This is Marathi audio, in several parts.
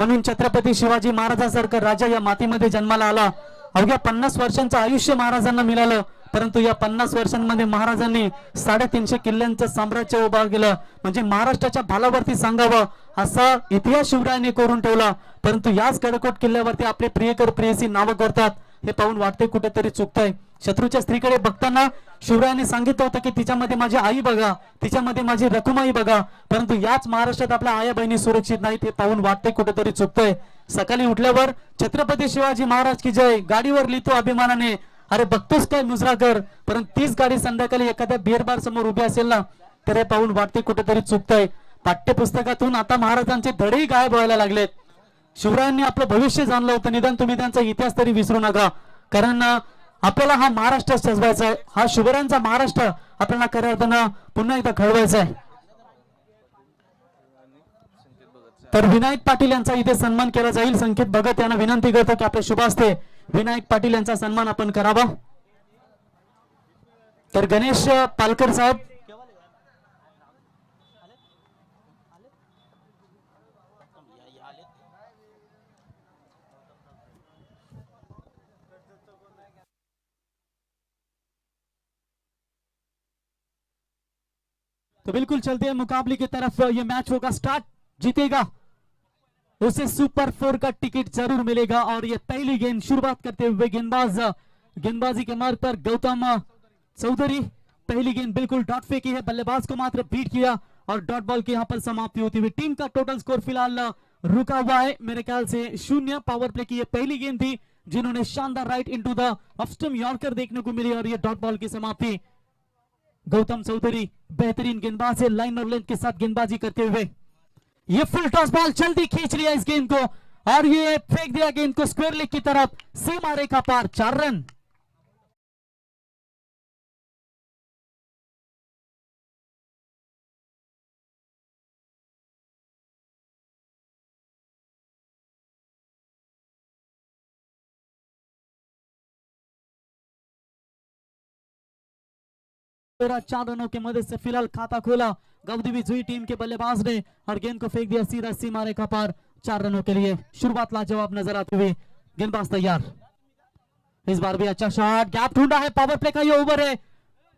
म्हणून छत्रपती शिवाजी महाराजांसारखा राजा या मातीमध्ये जन्माला आला। अवघ्या 50 वर्षांचं आयुष्य महाराजांना मिळालं, परंतु या 50 वर्षांमध्ये महाराजांनी 350 किल्ल्यांचं साम्राज्य उभा केलं। म्हणजे महाराष्ट्राच्या भालावरती सांगावं असा इतिहास शिवरायांनी करून ठेवला। परंतु याच गडकोट किल्ल्यावरती आपले प्रियकर प्रेयसी नाव करतात, हे पाहून वाटते कुठेतरी चुकतंय। शत्रूच्या स्त्रीकडे बघताना शिवरायांनी सांगितलं होतं की तिच्यामध्ये माझी आई बघा, तिच्यामध्ये माझी रखुमाई बघा, परंतु याच महाराष्ट्रात आपल्या आया बहिणी सुरक्षित नाहीत, हे पाहून वाटते कुठेतरी चुकतंय। सकाळी उठल्यावर छत्रपती शिवाजी महाराज की जय गाडीवर लिहितो अभिमानाने, अरे बघतोस काय मुजराकर, परंतु तीच गाडी संध्याकाळी एखाद्या बिअर समोर उभी असेल ना, तर हे पाहून वाटते कुठेतरी चुकतंय। पाठ्यपुस्तकातून आता महाराजांचे धडेही गायब व्हायला लागलेत। शिवरायांनी आपलं भविष्य जाणलं होतं, निदान तुम्ही त्यांचा इतिहास तरी विसरू नका, कारण आपल्याला हा महाराष्ट्र सजवायचा आहे, हा शिवरायांचा महाराष्ट्र आपल्याला खऱ्या अर्थानं पुन्हा एकदा घडवायचा आहे। तर विनायक पाटील यांचा इथे सन्मान केला जाईल। संकेत भगत यांना विनंती करतो की आपल्या शुभ हस्ते विनायक पाटील यांचा सन्मान आपण करावा। तर गणेश पालकर साहेब, तो बिल्कुल चलते हैं मुकाबले की तरफ। ये मैच होगा स्टार्ट, जीतेगा उसे सुपर 4 का टिकट जरूर मिलेगा। और ये पहली गेंद शुरुआत करते हुए गेंदबाजी के मार्ग पर गौतम चौधरी, पहली गेंद बिल्कुल डॉट फेंकी है, बल्लेबाज को मात्र बीट किया और डॉट बॉल की यहां पर समाप्ति होती हुई टीम का टोटल स्कोर फिलहाल रुका हुआ है मेरे ख्याल से 0। पावर प्ले की ये पहली गेंद थी जिन्होंने शानदार right into the off stump yorker देखने को मिली और ये डॉट बॉल की समाप्ति। गौतम चौधरी बेहतरीन गेंदबाज है, लाइन और लेंथ के साथ गेंदबाजी करते हुए ये फुल टॉस बॉल जल्दी खींच लिया इस गेंद को और ये फेंक दिया गेंद को स्क्वायर लेग की तरफ, सीमा रेखा पार, 4 रन। तेरह 4 रनों के मदद से फिलहाल खाता खोला गौदीवी जुई टीम के बल्लेबाज ने और गेंद को फेंक दिया सीधा सीमा रेखा पार 4 रनों के लिए। शुरुआत लाजवाब नजर आते हुए गेंदबाज तैयार, इस बार भी अच्छा शॉट, गैप ढूंढा है, पावर प्ले का ये ओवर है,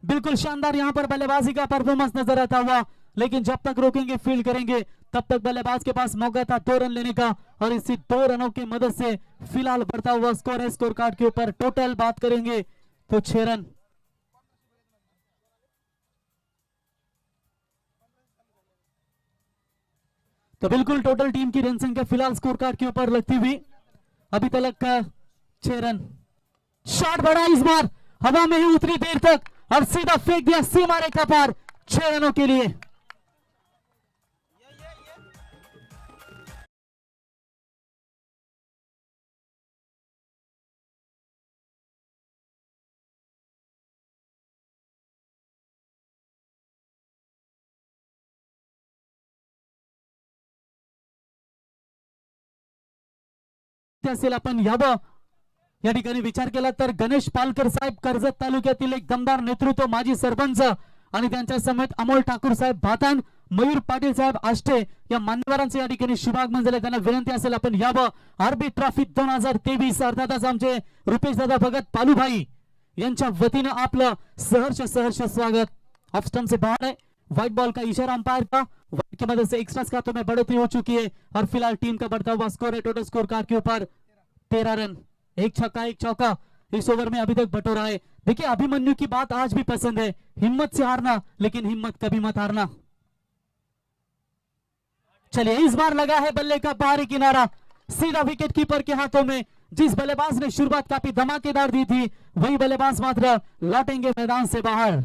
बिल्कुल शानदार यहां पर बल्लेबाजी का परफॉर्मेंस नजर आता हुआ, लेकिन जब तक रोकेंगे फील्ड करेंगे तब तक बल्लेबाज के पास मौका था 2 रन लेने का और इसी 2 रनों की मदद से फिलहाल बढ़ता हुआ स्कोर है। स्कोर कार्ड के ऊपर टोटल बात करेंगे तो 6 रन। तो बिल्कुल टोटल टीम की रन संख्या फिलहाल स्कोर कार्ड के ऊपर लगती हुई अभी तक 6 रन। शॉट बढ़ा इस बार, हवा में ही उतरी देर तक और सीधा फेंक दिया सीमा रेखा पार 6 रनों के लिए। असेल आपण यावं या ठिकाणी विचार केला तर गणेश पालकर साहेब कर्जत तालुक्यातील एक दमदार नेतृत्व, माजी सरपंच आणि त्यांच्या समेत अमोल ठाकूर साहेब भातान, मयूर पाटील साहेब आष्टे या मान्यवरांचे या ठिकाणी शुभागमन झाले। त्यांना विनंती असेल आपण यावं। आरबी ट्रॉफी 2023 अर्थातच आमचे रुपेश दादा भगत पालूभाई यांच्या वतीने आपलं सहर्ष स्वागत। ऑफ स्टंप से बाहर है, व्हाइट बॉल का इशारा अंपायर का, व्हाइट की मदद से एक्स्ट्रा खातों में बढ़ोतरी हो चुकी है और फिलहाल टीम का बढ़ता हुआ स्कोर है टोटल स्कोर कार्ड के ऊपर 13 रन, 1 छक्का 1 चौका इस ओवर में अभी तक बटोरा है। देखिए अभिमन्यु की बात आज भी पसंद है, हिम्मत से हारना लेकिन हिम्मत कभी मत हारना। चलिए इस बार लगा है बल्ले का बाहरी किनारा सीधा विकेट कीपर के हाथों में। जिस बल्लेबाज ने शुरुआत काफी धमाकेदार दी थी वही बल्लेबाज मात्र लौटेंगे मैदान से बाहर।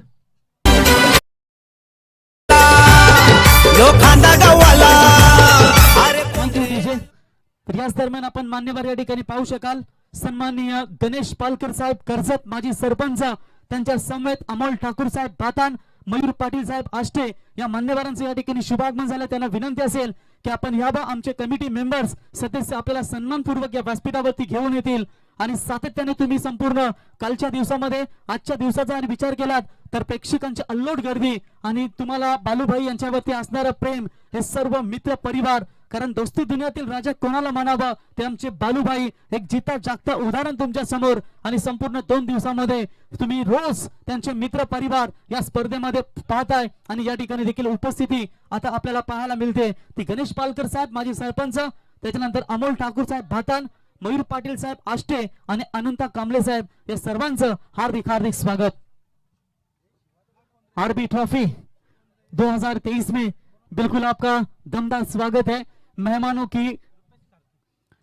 याच दरम्यान आपण मान्यवर या ठिकाणी पाहू शकाल सन्माननीय गणेश पालकर साहेब कर्जत माजी सरपंच, त्यांच्या समेत अमोल ठाकूर साहेब भातान, मयूर पाटील साहेब आष्टे या मान्यवरांचे या ठिकाणी शुभागमन झाले। त्यांना विनंती असेल की आपण याबा आमचे कमिटी मेंबर्स सदस्य आपल्याला सन्मानपूर्वक या व्यासपीठावरती घेऊन येतील आणि सातत्याने तुम्ही संपूर्ण कालच्या दिवसामध्ये आजच्या दिवसाचा आणि विचार केलात तर प्रेक्षकांची अल्लोट गर्दी आणि तुम्हाला बालूभाई यांच्यावरती असणारं प्रेम हे सर्व मित्र परिवार कारण दोस्ती दुनियातील राजा कोणाला म्हणावं ते आमचे बालूभाई, एक जिता जागता उदाहरण तुमच्या समोर. आणि संपूर्ण 2 दिवसामध्ये तुम्ही रोज त्यांचे मित्र परिवार या स्पर्धेमध्ये पाहताय आणि या ठिकाणी देखील उपस्थिती आता आपल्याला पाहायला मिळते. ती गणेश पालकर साहेब माजी सरपंच, त्याच्यानंतर अमोल ठाकूर साहेब भातान, मयूर पाटील साहेब आष्टे आणि अनंता कांबळे साहेब या सर्वांचं हार्दिक हार्दिक स्वागत. आरबी ट्रॉफी 2023 में बिल्कुल आपका दमदार स्वागत है. मेहमानों की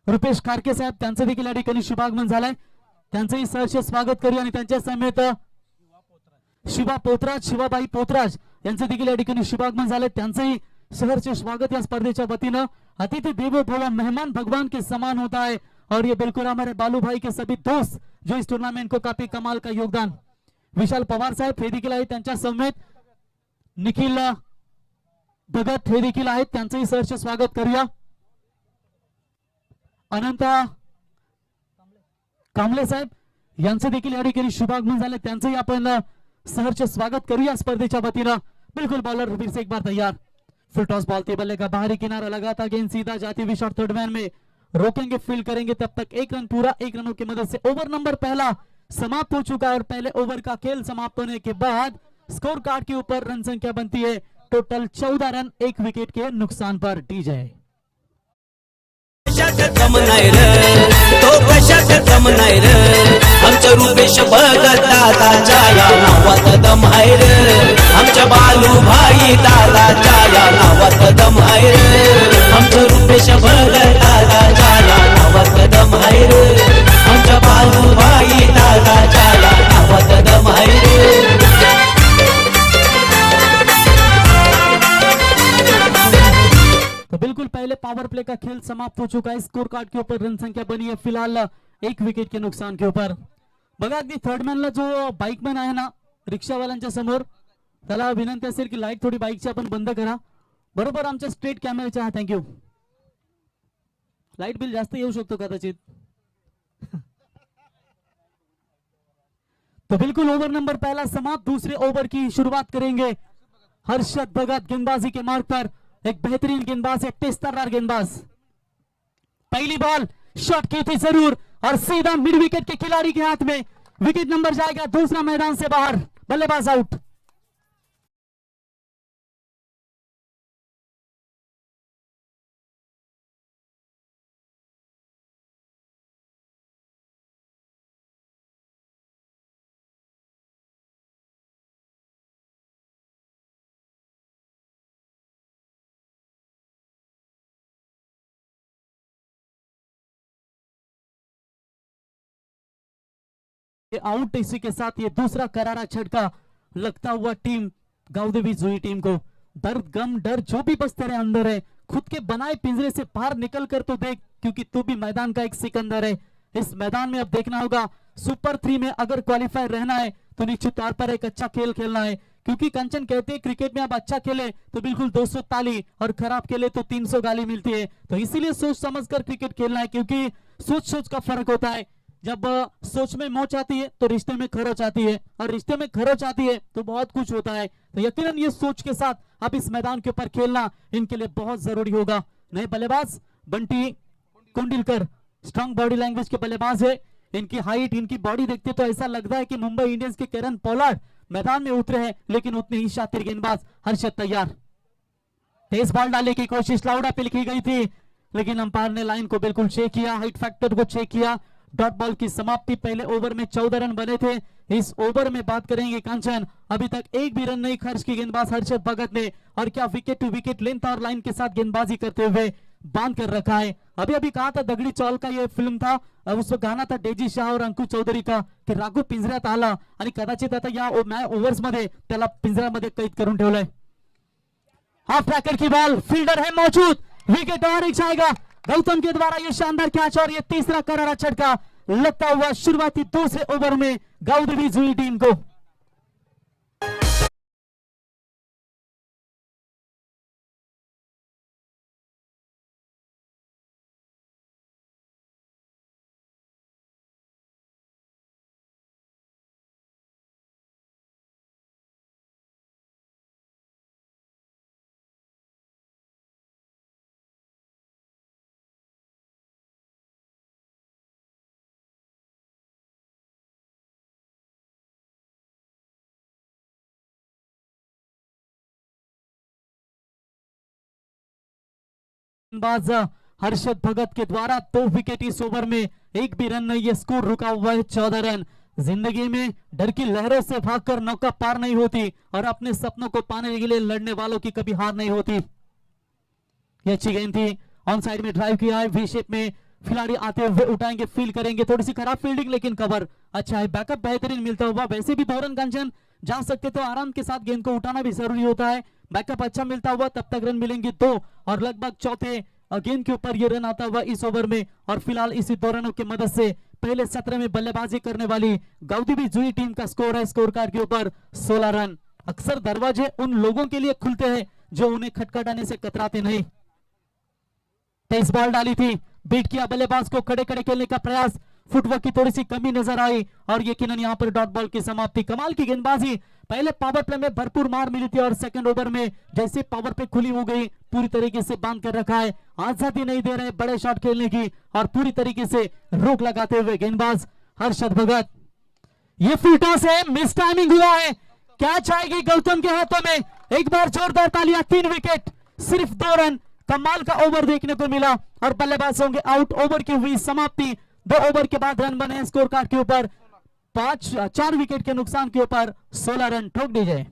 रुपेश खारके साहेब त्यांचं देखील या ठिकाणी शुभागमन झालंय. त्यांचंही सहर्ष स्वागत करूया आणि त्यांच्या समेत शिवा पोतराज, शिवाबाई पोतराज यांचं देखील या ठिकाणी शुभागमन झालंय. त्यांचंही सहर्ष स्वागत या स्पर्धेच्या वतीनं. अतिथि देवो भव, मेहमान भगवान के समान होता है और ये बिल्कुल हमारे बालू भाई के सभी दोस्त जो इस टूर्नामेंट को काफी कमाल का योगदान. विशाल पवार साहेब हे देखील आहेत त्यांच्या समेत. निखिल भगत हे देखील आहेत, त्यांचंही सहर्ष स्वागत करूया. अनंता कांबळे साहेब यांचं देखील या ठिकाणी शुभागमन झाले, त्यांचंही आपण सहर्ष स्वागत करूया स्पर्धेच्या वतीनं. बिल्कुल बॉलर फिर से एक बार तैयार. फुल टॉस बॉल थे, बल्ले का बाहरी किनारा लगाता, गेंद सीधा जाती हुई शॉट थर्ड मैन में रोकेंगे, फील्ड करेंगे. तब तक 1 रन पूरा, 1 रनों की मदद से ओवर नंबर पहला समाप्त हो चुका है और पहले ओवर का खेल समाप्त होने के बाद स्कोर कार्ड के ऊपर रन संख्या बनती है टोटल 14 रन 1 विकेट के नुकसान पर. डीजे तो कशात कम नाही रे, आमचं रुपेश भगत दादाच्या या नावात दम आहे रे, आमच्या बालू भाई दादाच्या या नावात दम आहे रे, आमचं रुपेश भगत दादाच्या या नावात दम आहे रे, आमच्या बालू भाई दादाच्या या नावात दम आहे रे. तो बिल्कुल पहले पावर प्ले का खेल समाप्त हो चुका है. स्कोर कार्ड के ऊपर रन संख्या बनी है फिलहाल 1 विकेट के नुकसान के ऊपर. बघा अगदी थर्ड मॅनला जो बाईकमॅन आहे ना रिक्षावाल्यांच्या समोर, त्याला विनंती असेल की लाईट थोडी बाईकची आपण बंद करा. बरोबर आमच्या स्ट्रेट कॅमेऱ्याच्या. थँक्यू. लाईट बिल जास्त येऊ शकतो कदाचित. तो बिल्कुल ओवर नंबर पहला समाप्त. दूसरे ओवर की शुरुआत करेंगे हर्षद भगत गेंदबाजी के मार्ग पर. एक बेहतरीन गेंदबाज है, टेस्टदार गेंदबाज. पहली बॉल शॉट की थी जरूर और सीधा मिड विकेट के खिलाड़ी के हाथ में विकेट नंबर जाएगा. दूसरा मैदान से बाहर, बल्लेबाज आउट. आउट. इसी के साथ ये दूसरा करारा झटका लगता हुआ टीम गांवदेवी जुई टीम को. दर्द गम डर जो भी बस तेरे अंदर है, खुद के बनाए पिंजरे से बाहर निकल कर तो देख, क्योंकि तू भी मैदान का एक सिकंदर है. इस मैदान में अब देखना होगा सुपर 3 में अगर क्वालिफाई रहना है तो निश्चित तौर पर एक अच्छा खेल खेलना है. क्योंकि कंचन कहते हैं क्रिकेट में आप अच्छा खेले तो बिल्कुल 200 ताली और खराब खेले तो 300 गाली मिलती है. तो इसीलिए सोच समझकर क्रिकेट खेलना है, क्योंकि सोच सोच का फर्क होता है. जब सोच में मोच आती है तो रिश्ते में खरोच आती है, और रिश्ते में खरोच आती है तो बहुत कुछ होता है. तो यकीनन ये सोच के साथ अब इस मैदान के ऊपर खेलना इनके लिए बहुत जरूरी होगा. नए बल्लेबाज बंटी कुंडिलकर स्ट्रांग बॉडी लैंग्वेज के बल्लेबाज है. इनकी हाइट, इनकी बॉडी देखते तो ऐसा लगता है कि मुंबई इंडियंस के केरन पोलार्ड मैदान में उतरे हैं, लेकिन उतने ही शातिर गेंदबाज. हर्षद तैयार. तेज बॉल डालने की कोशिश लाउडा पे लिखी गई थी, लेकिन अंपायर ने लाइन को बिल्कुल चेक किया, हाइट फैक्टर को चेक किया. डॉट बॉल की समाप्ति. पहले ओवर में 14 रन बने थे. इस ओवर में बात करेंगे कांचन, अभी तक एक भी रन नहीं खर्च की गेंदबाज हर्षद भगत ने, और क्या विकेट टू विकेट लेंथ और लाइन के साथ गेंदबाजी करते हुए बांध कर रखा है. अभी अभी कहा था दगडी चौल का ये फिल्म था, उस गाना था डेजी शाह और अंकुश चौधरी का की राघू पिंजऱ्यात आला आणि कदाचित आता या ओव्हर्स मध्ये त्याला पिंजऱ्यामध्ये कैद करून ठेवलंय. हाफ ट्रैकर की बॉल, फील्डर है मौजूद, विकेट और एक जाएगा. गौतम के द्वारा ये शानदार कैच और ये तीसरा करारा झटका लगता हुआ शुरुआती दूसरे ओवर में गांवदेवी जुई टीम को. गेंदबाज हर्षद भगत के द्वारा 2 विकेट इस ओवर में, एक भी रन नहीं, ये स्कोर रुका हुआ है 14 रन। जिंदगी में डर की लहरों से भागकर नौका पार नहीं होती और अपने सपनों को पाने के लिए लड़ने वालों की कभी हार नहीं होती। ये अच्छी गेंद थी, ऑन साइड में ड्राइव किया है, वी शेप में खिलाड़ी आते हुए उठाएंगे, फील करेंगे, थोड़ी सी खराब फील्डिंग लेकिन कवर अच्छा है, बैकअप बेहतरीन मिलता हुआ। वैसे भी 2 रन कंचन जा सकते तो आराम के साथ गेंद को उठाना भी जरूरी होता है, बैकअप अच्छा मिलता हुआ तब तक रन मिलेंगे 2 और लगभग चौथे गेंद के ऊपर ये रन आता हुआ इस ओवर में। और फिलहाल इसी 2 रनों की मदद से पहले सत्र में बल्लेबाजी करने वाली गाउदीवी जुई टीम का स्कोर है स्कोर कार्ड के ऊपर 16 रन। अक्सर दरवाजे उन लोगों के लिए खुलते हैं जो उन्हें खटखटाने से कतराते नहीं। 23 बॉल डाली थी, बीट किया बल्लेबाज को, खड़े खड़े खेलने का प्रयास, फुटवर्क की थोड़ी सी कमी नजर आई और यकीनन यहां पर डॉट बॉल की समाप्ति। कमाल की गेंदबाजी, पहले पावर प्ले में भरपूर मार मिली थी और सेकंड ओवर में जैसे पावर प्ले खुली हो गई, पूरी तरीके से बांध कर रखा है, आजादी नहीं दे रहे बड़े शॉट खेलने की और पूरी तरीके से रोक लगाते हुए गेंदबाज हर्षद भगत। ये फुलटा से मिस टाइमिंग हुआ है, कैच आएगी गौतम के हाथों में, एक बार जोरदार तालियां, 3 विकेट सिर्फ 2 रन, कमाल का ओवर देखने को मिला और बल्लेबाज होंगे आउट। ओवर की हुई समाप्ति, 2 ओवर के बाद रन बने स्कोर कार्ड के ऊपर 4 विकेट के नुकसान के ऊपर 16 रन ठोक दीजिए।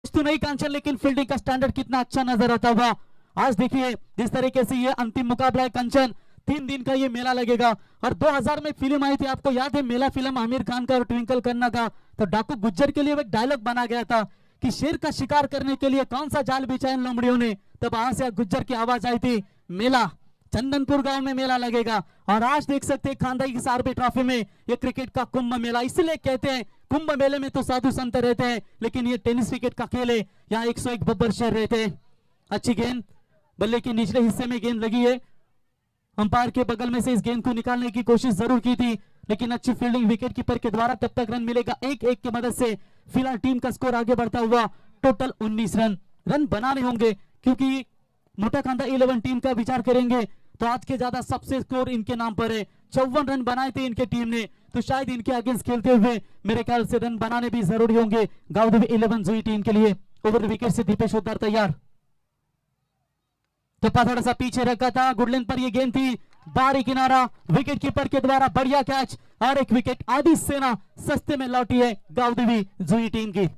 तो नहीं कांचन, लेकिन फील्डिंग का स्टैंडर्ड कितना अच्छा नजर आता हुआ। आज देखिए जिस तरीके से ये अंतिम मुकाबला है कंचन, 3 दिन का ये मेला लगेगा और 2000 में फिल्म आई थी, आपको याद है मेला फिल्म आमिर खान का और ट्विंकल खन्ना का, तो डाकू गुज्जर के लिए एक डायलॉग बना गया था कि शेर का शिकार करने के लिए कौन सा जाल बिछा इन लोमड़ियों ने, तब वहां से गुज्जर की आवाज आई थी मेला, चंदनपुर गांव में मेला लगेगा। और आज देख सकते हैं खांदाई की सारबी ट्रॉफी में ये क्रिकेट का कुंभ मेला, इसलिए कहते हैं कुंभ मेले में तो साधु संत रहते हैं, लेकिन ये टेनिस विकेट का खेल है, यहाँ 101 बब्बर शहर रहते हैं। अच्छी गेंद, बल्ले के निचले हिस्से में गेंद लगी है, अंपायर के बगल में से इस गेंद को निकालने की कोशिश जरूर की थी, लेकिन अच्छी फील्डिंग विकेट कीपर के द्वारा, तब तक रन मिलेगा 1-1 की मदद से। फिलहाल टीम का स्कोर आगे बढ़ता हुआ टोटल 19 रन बनाने होंगे, क्योंकि मोटा कांदा 11 टीम का विचार करेंगे तो आज के ज्यादा सबसे स्कोर इनके नाम पर है। 54 रन बनाए थे इनके टीम ने, तो शायद इनके अगेंस्ट खेलते हुए मेरे ख्याल से रन बनाने भी जरूरी होंगे गाउदीवी 11 जुई टीम के लिए। ओवर विकेट से दीपेश उद्धार तैयार, टप्पा थोड़ा सा पीछे रखा था, गुडलेंथ पर ये गेंद थी, बारी किनारा, विकेट कीपर के द्वारा बढ़िया कैच और 1 विकेट, आधी सेना सस्ते में लौटी है गाउदीवी जुई टीम की।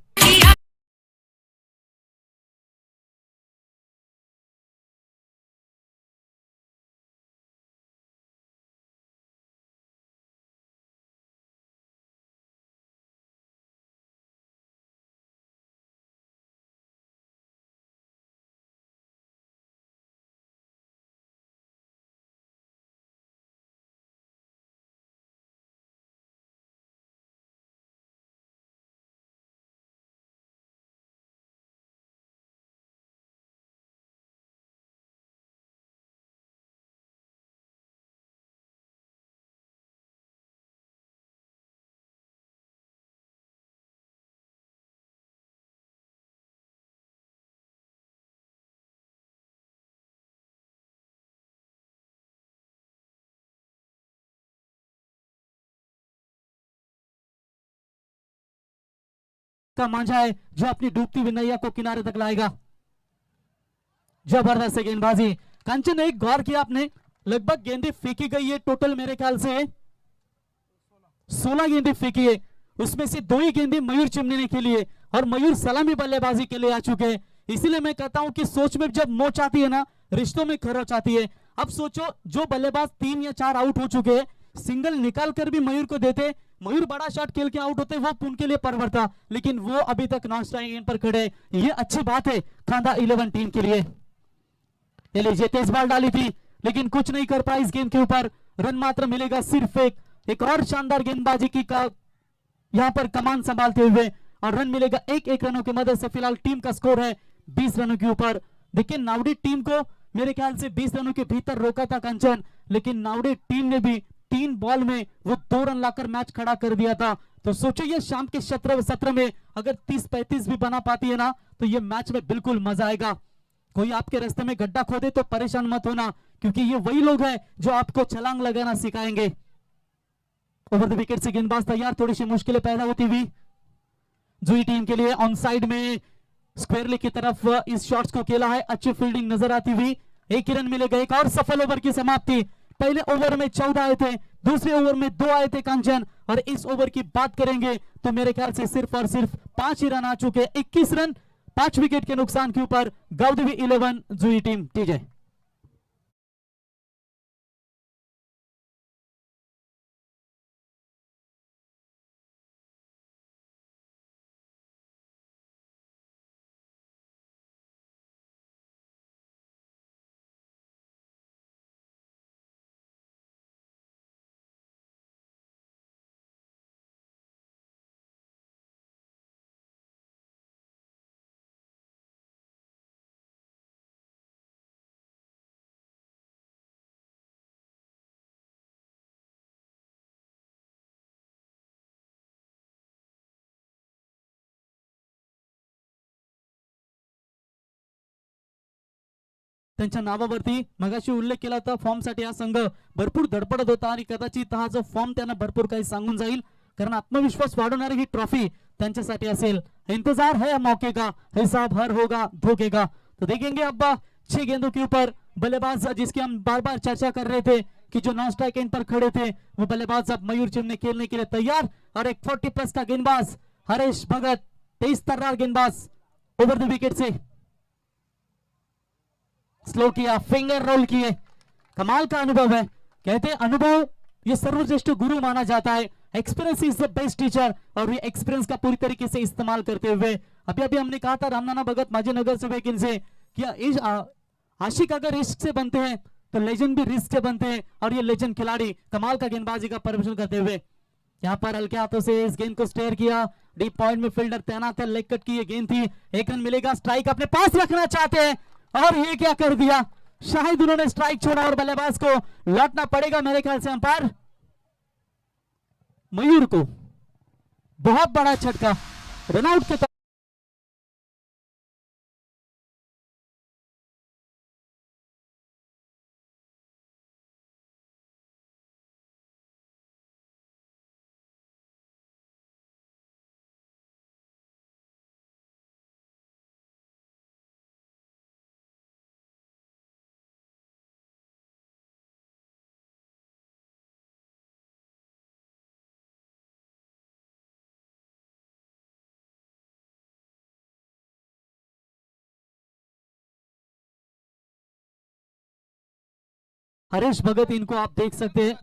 का मांझा है जो अपनी डूबती हुई नैया को किनारे तक लाएगा। जबरदस्त है गेंदबाजी। कंचन, एक गौर किया आपने, लगभग गेंदें फेंकी गई है टोटल मेरे ख्याल से 16 गेंदें फेंकी है, उसमें से 2 ही गेंदें मयूर चिमनी ने खेली है और मयूर सलामी बल्लेबाजी के लिए आ चुके हैं। इसीलिए मैं कहता हूं कि सोच में जब मोच आती है ना, रिश्तों में खरोच आती है। अब सोचो, जो बल्लेबाज 3 या 4 आउट हो चुके हैं, सिंगल निकाल कर भी मयूर को देते, मयूर बड़ा शॉट खेल के आउट होते, वो उनके लिए परवर था, लेकिन वो अभी तक नॉन स्ट्राइक एंड पर खड़े। ये अच्छी बात है खांदा 11 टीम के लिए। ये लीजिए, तेज बॉल डाली थी लेकिन कुछ नहीं कर पाई इस गेंद के ऊपर, रन मात्र मिलेगा सिर्फ एक और शानदार गेंदबाजी की यहां पर कमान संभालते हुए, और रन मिलेगा 1-1 रनों की मदद से। फिलहाल टीम का स्कोर है 20 रनों के ऊपर। देखिए, नावड़ी टीम को मेरे ख्याल से 20 रनों के भीतर रोका था कंचन, लेकिन नावड़ी टीम ने भी 3 बॉल में वो 2 रन लाकर मैच खड़ा कर दिया था। तो सोचो, ये शाम के सत्र में अगर 30-35 भी बना पाती है ना, तो ये मैच में बिल्कुल मजा आएगा। कोई आपके रास्ते में गड्ढा खोदे तो परेशान मत होना, क्योंकि ये वही लोग हैं जो आपको छलांग लगाना सिखाएंगे। ओवर द विकेट से गेंदबाज तैयार, थोड़ी सी मुश्किलें पैदा होती हुई जुई टीम के लिए। ऑन साइड में स्क्वेयरली की तरफ इस शॉट्स को खेला है, अच्छी फील्डिंग नजर आती हुई। 1 ही रन मिलेगा। एक और सफल ओवर की समाप्ति। पहले ओवर में 14 आए थे, दूसरे ओवर में 2 आए थे कंचन, और इस ओवर की बात करेंगे तो मेरे ख्याल से सिर्फ और सिर्फ 5 ही रन आ चुके। 21 रन 5 विकेट के नुकसान के ऊपर गाउदेवी 11 जुई टीम। टीजे त्यांच्या नावावरती मगाशी उल्लेख केला होता, फॉर्म साठी हा संघ भरपूर धडपडत होता आणि कदाचित हा जो फॉर्म त्यांना भरपूर काही सांगून जाईल, कारण आत्मविश्वास वाढवणारी ही ट्रॉफी त्यांच्यासाठी असेल। इंतजार है मौके का, हिसाब हर होगा धोखे का। तो देखेंगे अब 6 गेंदों के ऊपर बल्लेबाज जिसकी हम बार बार चर्चा कर रहे थे कि जो नॉन स्ट्राइक एंड पर खड़े थे, वो बल्लेबाज अब मयूर चिमनी खेलने के लिए तैयार, और एक 40+ का गेंदबाज हरेश भगत, 23 तर्रार गेंदबाज ओवर द विकेट से स्लो किया, फिंगर रोल किए। कमाल का अनुभव है, कहते हैं अनुभव ये सर्वश्रेष्ठ गुरु माना जाता है। Experience is the best teacher, और ये एक्सपीरियंस का पूरी तरीके से इस्तेमाल करते हुए अभी अभी हमने कहा था रामनाना भगत माजी नगर सेवक इनसे कि आशिक अगर रिस्क से बनते हैं तो लेजेंड भी रिस्क से बनते हैं, और ये लेजेंड खिलाड़ी कमाल का गेंदबाजी का प्रदर्शन करते हुए यहाँ पर हल्के हाथों से इस गेंद को स्टेयर किया। डीप पॉइंट में फील्डर तैनात है, लेग कट की ये गेंद थी। 1 रन मिलेगा। स्ट्राइक अपने पास रखना चाहते हैं, और ये क्या कर दिया, शायद उन्होंने स्ट्राइक छोड़ा और बल्लेबाज को लौटना पड़ेगा मेरे ख्याल से अंपायर मयूर को। बहुत बड़ा झटका, रनआउट के हरीश भगत इनको आप देख सकते हैं,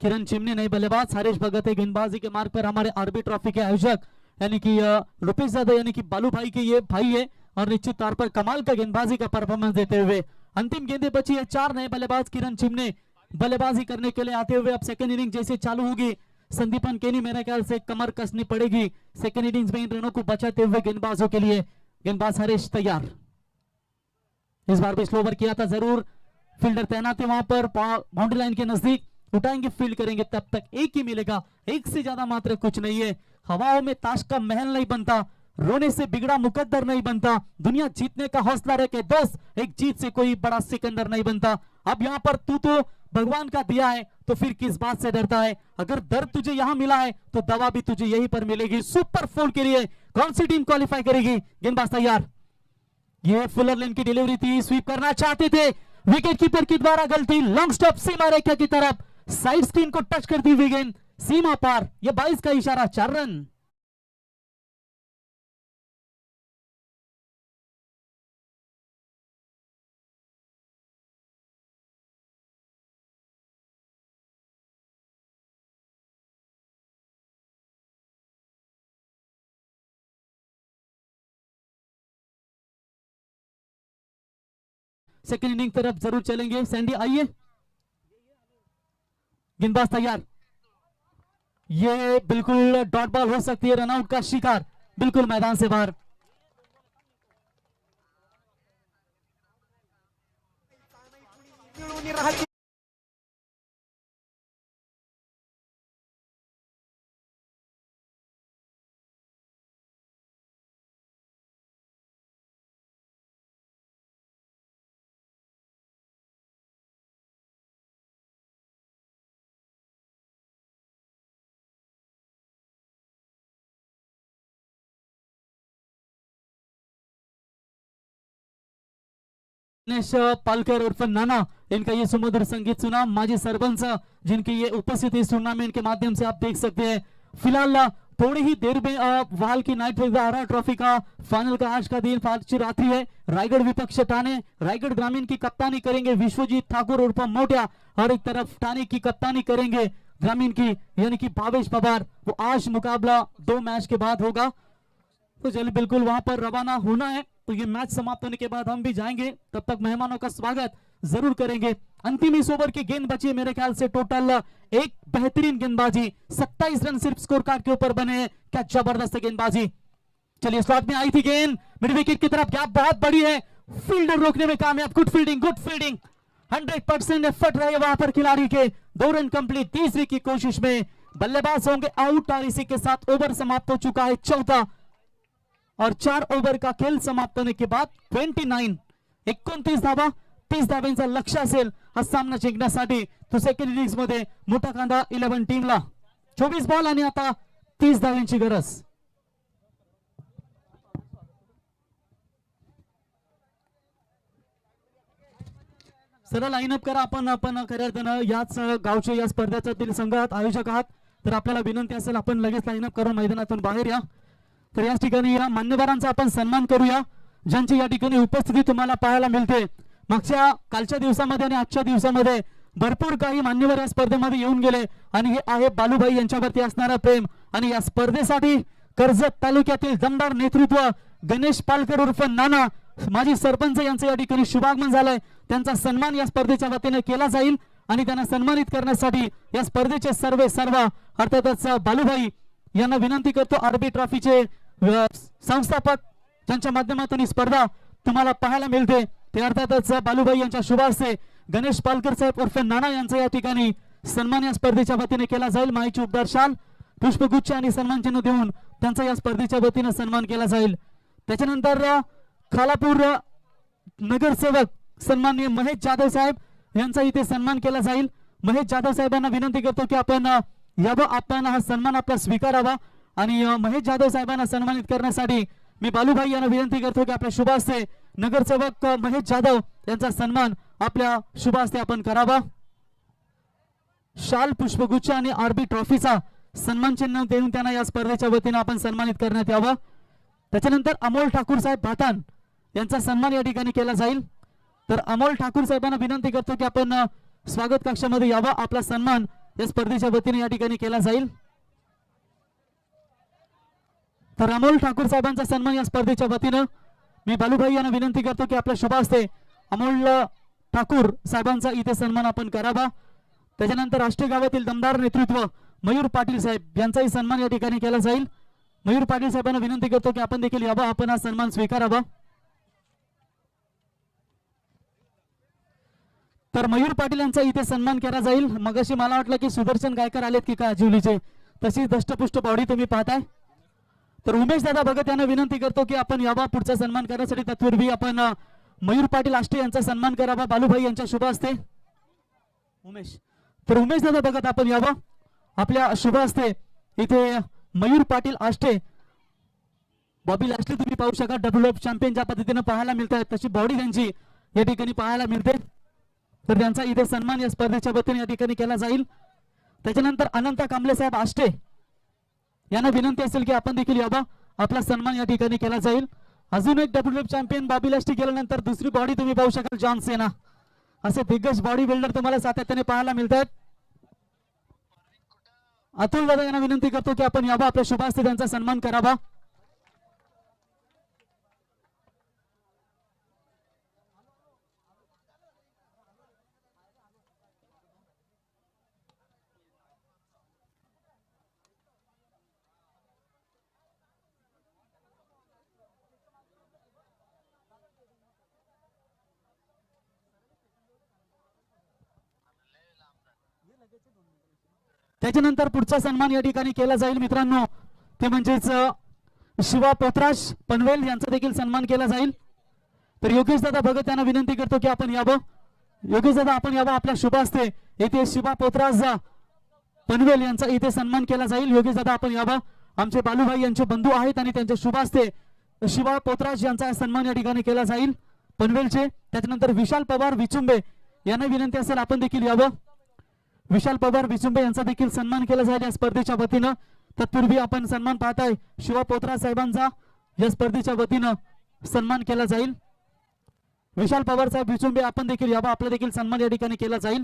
किरण चिमनी नहीं बल्लेबाज हरीश भगत है। गेंदबाजी के मार्ग पर हमारे आरबी ट्रॉफी के आयोजक यानी कि रुपेश यादव यानी कि बालू भाई के ये भाई है, और निश्चित तौर पर कमाल का गेंदबाजी का परफॉर्मेंस देते हुए अंतिम गेंदें बची है। 4 नए बल्लेबाज किरण चिमनी बल्लेबाजी करने के लिए आते हुए। अब सेकंड इनिंग जैसे चालू होगी, संदीपन केनी मेरे ख्याल से कमर कसनी पड़ेगी सेकंड इनिंग्स में इन रनों को बचाते हुए गेंदबाजों के लिए। गेंदबाज हरीश तैयार, इस बार भी स्लो ओवर किया था जरूर, फील्डर तैनात है वहां पर बाउंड्री लाइन के नजदीक, उठाएंगे फील्ड करेंगे, तब तक 1 ही मिलेगा, 1 से ज्यादा मात्र कुछ नहीं है। हवाओं में ताश का महल नहीं बनता, रोने से बिगड़ा मुकद्दर नहीं बनता, दुनिया जीतने का हौसला रखे दोस्त, एक जीत से कोई बड़ा सिकंदर नहीं बनता। अब यहाँ पर तू तो भगवान का दिया है, तो फिर किस बात से डरता है? अगर दर्द तुझे यहाँ मिला है तो दवा भी तुझे यहीं पर मिलेगी। सुपर फोर के लिए कौन सी टीम क्वालिफाई करेगी? गेंदबाज तैयार, ये फुलर लेन की डिलीवरी थी, स्वीप करना चाहते थे, विकेट कीपर की द्वारा गलती, लॉन्ग स्टॉप सीमा रेखा की तरफ, साइड स्क्रीन को टच करती हुई गेंद सीमा पार, ये 22 का इशारा, 4 रन। सेकंड इनिंग तरफ जरूर चलेंगे। सैंडी आइए, गेंदबाज तैयार, ये बिल्कुल डॉट बॉल हो सकती है, रनआउट का शिकार, बिल्कुल मैदान से बाहर। गणेश पालकर उर्फ नाना, इनका ये सुमधुर संगीत सुना, माजी सरपंच जिनकी ये उपस्थिति इस टूर्नामेंट के माध्यम से आप देख सकते हैं। फिलहाल थोड़ी ही देर में वाल की नाइट ट्रॉफी का फाइनल का आज का दिन, आज की रात्रि है। रायगढ़ विपक्ष ठाणे, रायगढ़ ग्रामीण की कप्तानी करेंगे विश्वजीत ठाकुर उर्फ मोटिया, और एक तरफ ठाणे की कप्तानी करेंगे ग्रामीण की यानी कि भावेश पवार। वो आज मुकाबला 2 मैच के बाद होगा, तो चलिए बिल्कुल वहां पर रवाना होना है। तो ये मैच समाप्त होने के बाद हम भी जाएंगे, तब तक मेहमानों का स्वागत जरूर करेंगे। अंतिम इस ओवर की गेंद बची है मेरे ख्याल से टोटल एक बेहतरीन गेंदबाजी, 27 रन सिर्फ स्कोर कार्ड के ऊपर बने। क्या जबरदस्त गेंदबाजी। चलिए स्लॉट में आई थी गेंद, मिड विकेट की तरफ, गैप बहुत बड़ी है, फील्डर रोकने में कामयाब। गुड फील्डिंग, 100% एफर्ट रहे वहां पर खिलाड़ी के। 2 रन कंप्लीट, तीसरी की कोशिश में बल्लेबाज होंगे आउट, और इसी के साथ ओवर समाप्त हो चुका है चौथा, और 4 ओव्हर का खेळ समाप्त होने के बाद 29 धावा, 30 धाब्यांचा लक्ष्य असेल हा सामना जिंकण्यासाठी। तो सेकंड इनिंग्स मध्ये मोठा कांदा 11 टीमला, 24 बॉल आणि आता 30 धाव्यांची गरज। सरळ लाईनअप करा आपण खऱ्या अर्थानं याच गावचे या स्पर्धेतील संघात आयोजक आहात, तर आपल्याला विनंती असेल आपण लगेच लाईनअप करून मैदानातून बाहेर या। तर या ठिकाणी या मान्यवरांचा आपण सन्मान करूया, ज्यांची या ठिकाणी उपस्थिती तुम्हाला पाहायला मिळते। मागच्या कालच्या दिवसामध्ये आणि आजच्या दिवसामध्ये भरपूर काही मान्यवर या स्पर्धेमध्ये येऊन गेले, आणि हे आहे बालूभाई यांच्यावरती असणारा प्रेम। आणि या स्पर्धेसाठी कर्जत तालुक्यातील दमदार नेतृत्व गणेश पालकर उर्फ नाना, माजी सरपंच यांचे या ठिकाणी शुभागमन झालंय। त्यांचा सन्मान या स्पर्धेच्या वतीने केला जाईल, आणि त्यांना सन्मानित करण्यासाठी या स्पर्धेचे सर्व अर्थातच बालूभाई यांना विनंती करतो। आरबी ट्रॉफीचे संस्थापक ज्यांच्या माध्यमातून ही स्पर्धा तुम्हाला पाहायला मिळते, ते अर्थातच बालूभाई यांच्या शुभ हस्ते गणेश पालकर साहेब उर्फ नाना यांचा या ठिकाणी सन्मान या स्पर्धेच्या वतीने केला जाईल। माईची उपदार शाल, पुष्पगुच्छ आणि सन्मान चिन्ह देऊन त्यांचा या स्पर्धेच्या वतीने सन्मान केला जाईल। त्याच्यानंतर खालापूर नगरसेवक सन्माननीय महेश जाधव साहेब यांचा इथे सन्मान केला जाईल। महेश जाधव साहेबांना विनंती करतो की आपण यावं, आपण हा सन्मान आपला स्वीकारावा, आणि महेश जाधव साहेबांना सन्मानित करण्यासाठी मी बालूभाई यांना विनंती करतो की आपल्या शुभ हस्ते नगरसेवक महेश जाधव यांचा सन्मान आपल्या शुभ हस्ते आपण करावा। शाल, पुष्पगुच्छ आणि आरबी ट्रॉफीचा सन्मान चिन्ह देऊन त्यांना या स्पर्धेच्या वतीने आपण सन्मानित करण्यात यावं। त्याच्यानंतर अमोल ठाकूर साहेब भातान यांचा सन्मान या ठिकाणी केला जाईल। तर अमोल ठाकूर साहेबांना विनंती करतो की आपण स्वागत कक्षामध्ये यावं, आपला सन्मान या स्पर्धेच्या वतीने या ठिकाणी केला जाईल। तर अमोल ठाकूर साहेबांचा सन्मान या स्पर्धेच्या वतीने मी बालूभाई यांना विनंती करतो की आपल्या शुभ हस्ते अमोल ठाकूर साहेबांचा इथे सन्मान आपण करावा। त्याच्यानंतर राष्ट्रीय गावातील दमदार नेतृत्व मयूर पाटील साहेब यांचाही सन्मान या ठिकाणी केला जाईल। मयूर पाटील साहेबांना विनंती करतो की आपण देखील यावं, आपण हा सन्मान स्वीकारावा। तर मयूर पाटील यांचा इथे सन्मान केला जाईल। मगाशी मला वाटलं की सुदर्शन गायकर आलेत की काय जिवलीचे, तशी दष्टपुष्ट पावडी तुम्ही पाहताय। तर उमेश दादा भगत यांना विनंती करतो की आपण यावा पुढचा सन्मान करण्यासाठी। तत्पूर्वी आपण मयूर पाटील आष्टे यांचा सन्मान करावा बालूभाई यांच्या शुभ हस्ते। उमेश दादा भगत आपण यावा, आपल्या शुभ हस्ते इथे मयूर पाटील आष्टे बॉबी लॅशली तुम्ही पाहू शका WWF चॅम्पियन ज्या पद्धतीने पाहायला मिळत आहे तशी बॉडी त्यांची या ठिकाणी पाहायला मिळते. तर त्यांचा इथे सन्मान या स्पर्धेच्या वतीने या ठिकाणी केला जाईल. त्याच्यानंतर अनंत कांबळे साहेब आष्टे यांना विनंती असेल की आपण देखील यावं, आपला सन्मान या ठिकाणी केला जाईल. अजून एक WWF चॅम्पियन बॉबी लॅशली गेल्यानंतर दुसरी बॉडी तुम्ही पाहू शकाल जॉन सेना. असे दिग्गज बॉडी बिल्डर तुम्हाला सातत्याने पाहायला मिळतात. अतुल दादा यांना विनंती करतो की आपण यावं, आपल्या शुभ हस्ते त्यांचा सन्मान करावा. त्याच्यानंतर पुढचा सन्मान या ठिकाणी केला जाईल मित्रांनो, ते म्हणजेच शिवा पोतराज पनवेल यांचा देखील सन्मान केला जाईल. तर योगेश दादा भगत यांना विनंती करतो की आपण यावं. योगेश दादा आपण यावं, आपल्या शुभ हस्ते येथे शिवा पोतराज पनवेल यांचा इथे सन्मान केला जाईल. योगेश दादा आपण यावं, आमचे बालूभाई यांचे बंधू आहेत आणि त्यांच्या शुभ हस्ते शिवा पोतराज यांचा सन्मान या ठिकाणी केला जाईल पनवेलचे. त्याच्यानंतर विशाल पवार विचुंबे यांना विनंती असेल आपण देखील यावं. विशाल पवार विचुंबे यांचा देखील सन्मान केला जाईल या स्पर्धेच्या वतीनं. तत्पूर्वी आपण सन्मान पाहताय शिवा पोतराज साहेबांचा या स्पर्धेच्या वतीनं सन्मान केला जाईल. विशाल पवार साहेब विचुंबे आपण देखील यावं, आपला देखील सन्मान या ठिकाणी केला जाईल.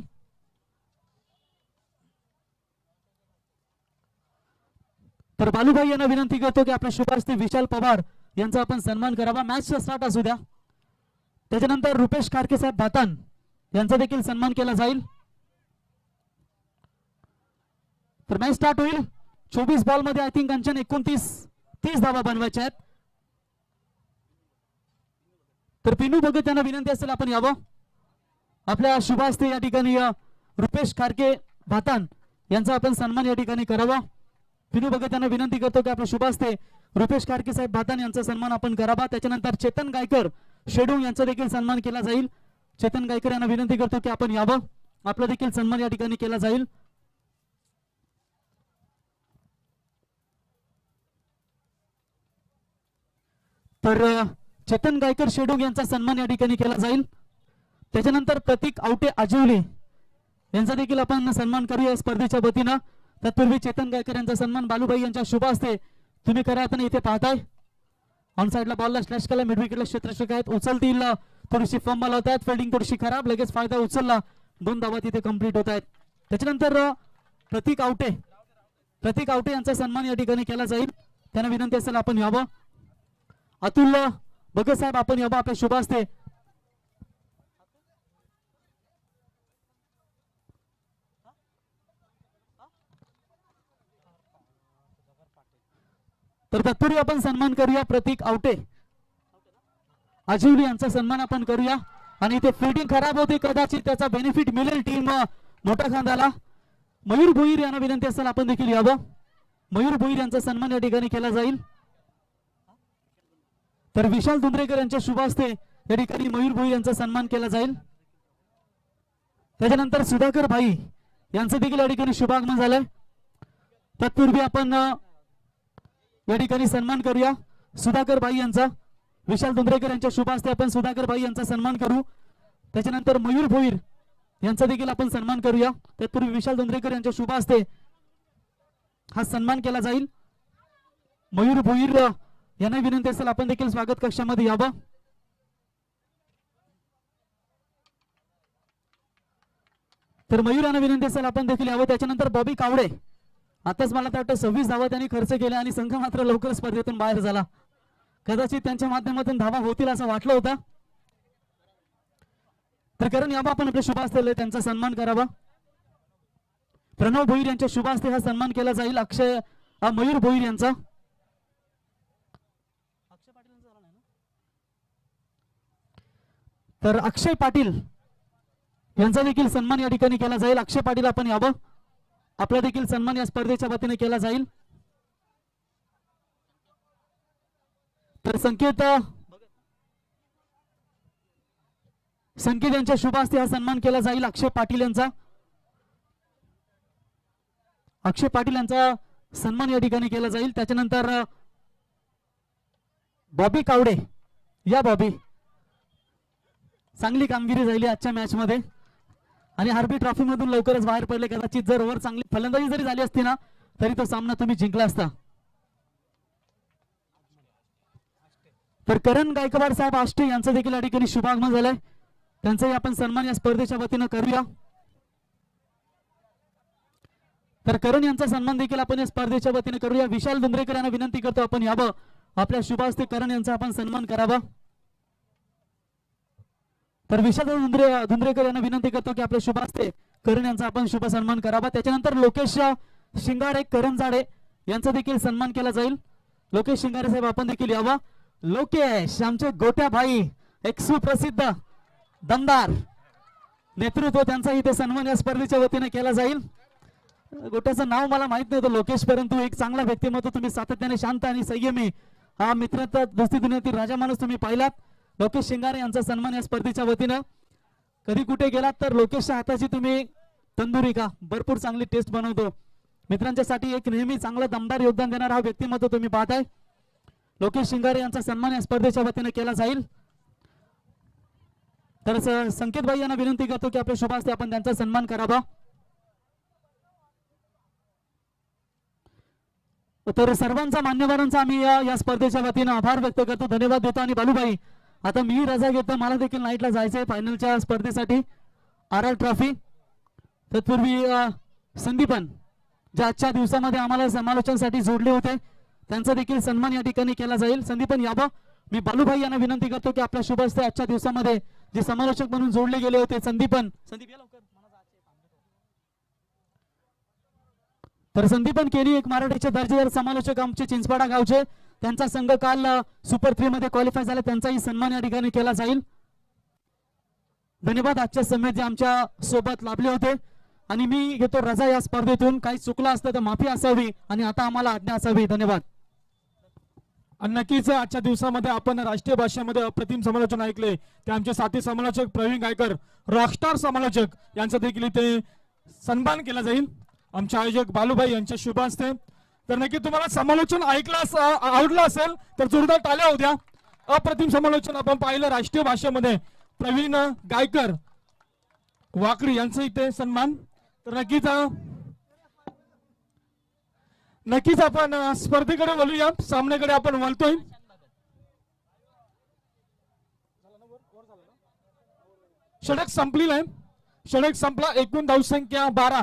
तर बालूभाई यांना विनंती करतो की आपल्या शुभ हस्ते विशाल पवार यांचा आपण सन्मान करावा. मॅच स्टार्ट असू द्या. त्याच्यानंतर रुपेश खारके साहेब भातान यांचा देखील सन्मान केला जाईल. तर मॅच स्टार्ट होईल. 24 बॉल मध्ये आय थिंक कंचन 29-30 धावा बनवायच्या आहेत. तर पिनू भगत यांना विनंती असेल आपण यावं, आपल्या शुभ हस्ते या ठिकाणी रुपेश खारके भातान यांचा आपण सन्मान या ठिकाणी करावा. पिनू भगत यांना विनंती करतो की आपल्या शुभ हस्ते रुपेश खारके साहेब भातान यांचा सन्मान आपण करावा. त्याच्यानंतर चेतन गायकर शेडू यांचा देखील सन्मान केला जाईल. चेतन गायकर यांना विनंती करतो की आपण यावं, आपला देखील सन्मान या ठिकाणी केला जाईल. तर चेतन गायकर शेडू यांचा सन्मान या ठिकाणी केला जाईल. त्याच्यानंतर प्रतीक आवटे आजिवली यांचा देखील आपण सन्मान करूया स्पर्धेच्या वतीनं. तत्पूर्वी चेतन गायकर यांचा सन्मान बालूभाई यांच्या शुभ हस्ते तुम्ही करा. आता इथे पाहताय ऑन साइडला बॉलला स्लॅश केला, मिड विकेटला क्षेत्ररक्षक आहेत, उचलतील थोडीशी फॉर्म मला होत आहेत, फिल्डिंग थोडीशी खराब, लगेच फायदा उचलला, 2 धावा तिथे कंप्लीट होत आहेत. त्याच्यानंतर प्रतीक आवटे यांचा सन्मान या ठिकाणी केला जाईल. त्यांना विनंती असेल आपण यावं. अतुल भगत साहेब आपण यावं, आपल्या शुभ हस्ते तर तत्पूर्वी आपण सन्मान करूया प्रतीक आवटे आजिवली यांचा सन्मान आपण करूया. आणि इथे फिल्डिंग खराब होते, कदाचित त्याचा बेनिफिट मिळेल टीम मोठा खांदाला. मयूर भोईर यांना विनंती असेल आपण देखील यावं. मयूर भोईर यांचा सन्मान या ठिकाणी केला जाईल. तर विशाल धुंद्रेकर यांच्या शुभ हस्ते या ठिकाणी मयूर भोईर यांचा सन्मान केला जाईल. त्याच्यानंतर सुधाकर भाई यांचं देखील या ठिकाणी शुभागमन झालंय. तत्पूर्वी आपण या ठिकाणी सन्मान करूया सुधाकर भाई यांचा. विशाल धुंद्रेकर यांच्या शुभ हस्ते आपण सुधाकर भाई यांचा सन्मान करू. त्याच्यानंतर मयूर भोईर यांचा देखील आपण सन्मान करूया. तत्पूर्वी विशाल धुंद्रेकर यांच्या शुभ हस्ते हा सन्मान केला जाईल. मयूर भोईर यांना विनंती असेल आपण देखील स्वागत कक्षामध्ये यावं. तर मयूर यांना विनंती असेल आपण देखील यावं. त्याच्यानंतर बॉबी कावडे, आताच मला तर वाटतं 26 धावा त्यांनी खर्च केला आणि संघ मात्र लवकर स्पर्धेतून बाहेर झाला. कदाचित त्यांच्या माध्यमातून धावा होतील असं वाटलं होतं. तर कारण यावं आपण आपल्या शुभ हस्ते त्यांचा सन्मान करावा. प्रणव भोईर यांच्या शुभ हस्ते हा सन्मान केला जाईल. मयूर भोईर यांचा. तर अक्षय पाटील यांचा देखील सन्मान या ठिकाणी केला जाईल. अक्षय पाटील आपण यावं, आपला देखील सन्मान या स्पर्धेच्या वतीने केला जाईल. तर संकेत यांच्या शुभ हस्ते हा सन्मान केला जाईल. अक्षय पाटील यांचा सन्मान या ठिकाणी केला जाईल. त्याच्यानंतर बॉबी कावडे, या बॉबी. चांगली कामगिरी झाली आजच्या मॅच मध्ये आणि आरबी ट्रॉफी मधून लवकरच बाहेर पडले. कदाचित जर ओव्हर चांगली फलंदाजी जरी झाली असती ना तरी तो सामना तुम्ही जिंकला असता. तर करण गायकवाड साहेब आष्टे यांचं देखील या ठिकाणी शुभागमन झालंय. त्यांचाही आपण सन्मान या स्पर्धेच्या वतीनं करूया. तर करण यांचा सन्मान देखील आपण या स्पर्धेच्या वतीने करूया. विशाल धुंद्रेकर यांना विनंती करतो आपण यावं, आपल्या शुभ हस्ते करण यांचा आपण सन्मान करावा. तर विशाल धुंद्रेकर यांना विनंती करतो की आपल्या शुभ हस्ते करण यांचा आपण शुभ सन्मान करावा. त्याच्यानंतर लोकेश शिंगारे, करण जाडे यांचा देखील सन्मान केला जाईल. लोकेश शिंगारे साहेब आपण देखील यावा. लोकेश आमचे गोट्या भाई, एक सुप्रसिद्ध दमदार नेतृत्व, त्यांचा इथे सन्मान या स्पर्धेच्या वतीने केला जाईल. गोट्याचं नाव मला माहित नव्हतं लोकेश, परंतु एक चांगला व्यक्तिमत्व, तुम्ही सातत्याने शांत आणि संयमी हा मित्रता दोस्ती दुनियातील राजा माणूस तुम्ही पाहिलात. लोकेश शिंगारे यांचा सन्मान या स्पर्धेच्या वतीनं. कधी कुठे गेलात तर लोकेशच्या हाताची तुम्ही तंदुरी का भरपूर चांगली टेस्ट बनवतो. मित्रांच्यासाठी एक नेहमी चांगला दमदार योगदान देणारा हा व्यक्तिमत्व तुम्ही पाहताय. लोकेश शिंगारे यांचा सन्मान या स्पर्धेच्या वतीने केला जाईल. तर संकेत भाई यांना विनंती करतो की आपल्या शुभ हस्ते आपण त्यांचा सन्मान करावा. तर सर्वांचा, मान्यवरांचा आम्ही या स्पर्धेच्या वतीने आभार व्यक्त करतो, धन्यवाद देतो. आणि बालूभाई, आता मी रजा घेतो, मला देखील नाईटला जायचंय फायनलच्या स्पर्धेसाठी RR ट्रॉफी. तत्पूर्वी संदीपन जे आजच्या दिवसामध्ये आम्हाला समालोचनासाठी जोडले होते त्यांचा देखील सन्मान या ठिकाणी केला जाईल. संदीपन यावं. मी बालूभाई यांना विनंती करतो की आपल्या शुभ हस्ते आजच्या दिवसामध्ये जे समालोचक म्हणून जोडले गेले होते संदीप या लवकर. तर संदीपन केली एक मराठीचे दर्जेदार समालोचक आमचे चिंचपाडा गावचे, त्यांचा संघ काल सुपर 3 मध्ये क्वालिफाय झाला, त्यांचाही सन्मान या ठिकाणी केला जाईल. धन्यवाद आजच्या समेत जे आमच्या सोबत लाभले होते. आणि मी घेतो रजा या स्पर्धेतून. काही चुकलं असतं तर माफी असावी आणि आता आम्हाला आज्ञा असावी. धन्यवाद. आणि नक्कीच आजच्या दिवसामध्ये आपण राष्ट्रीय भाषेमध्ये अप्रतिम समालोचन ऐकले. ते आमचे साथी समालोचक प्रवीण गायकर, रॉकस्टार समालोचक यांचा देखील इथे सन्मान केला जाईल आमचे आयोजक बालूभाई यांच्या शुभ हस्ते. तर नक्की तुम्हाला समालोचन ऐकलं आवडलं असेल तर जोरदार टाळ्या होऊ द्या. अप्रतिम समालोचन आपण पाहिलं राष्ट्रीय भाषेमध्ये. प्रवीण गायकर वाकडी यांचं इथे सन्मान. तर नक्कीच आपण स्पर्धेकडे वळूया, सामन्याकडे आपण वळतोय. षटक संपलेलं आहे. षटक संपला. एकूण धावसंख्या 12.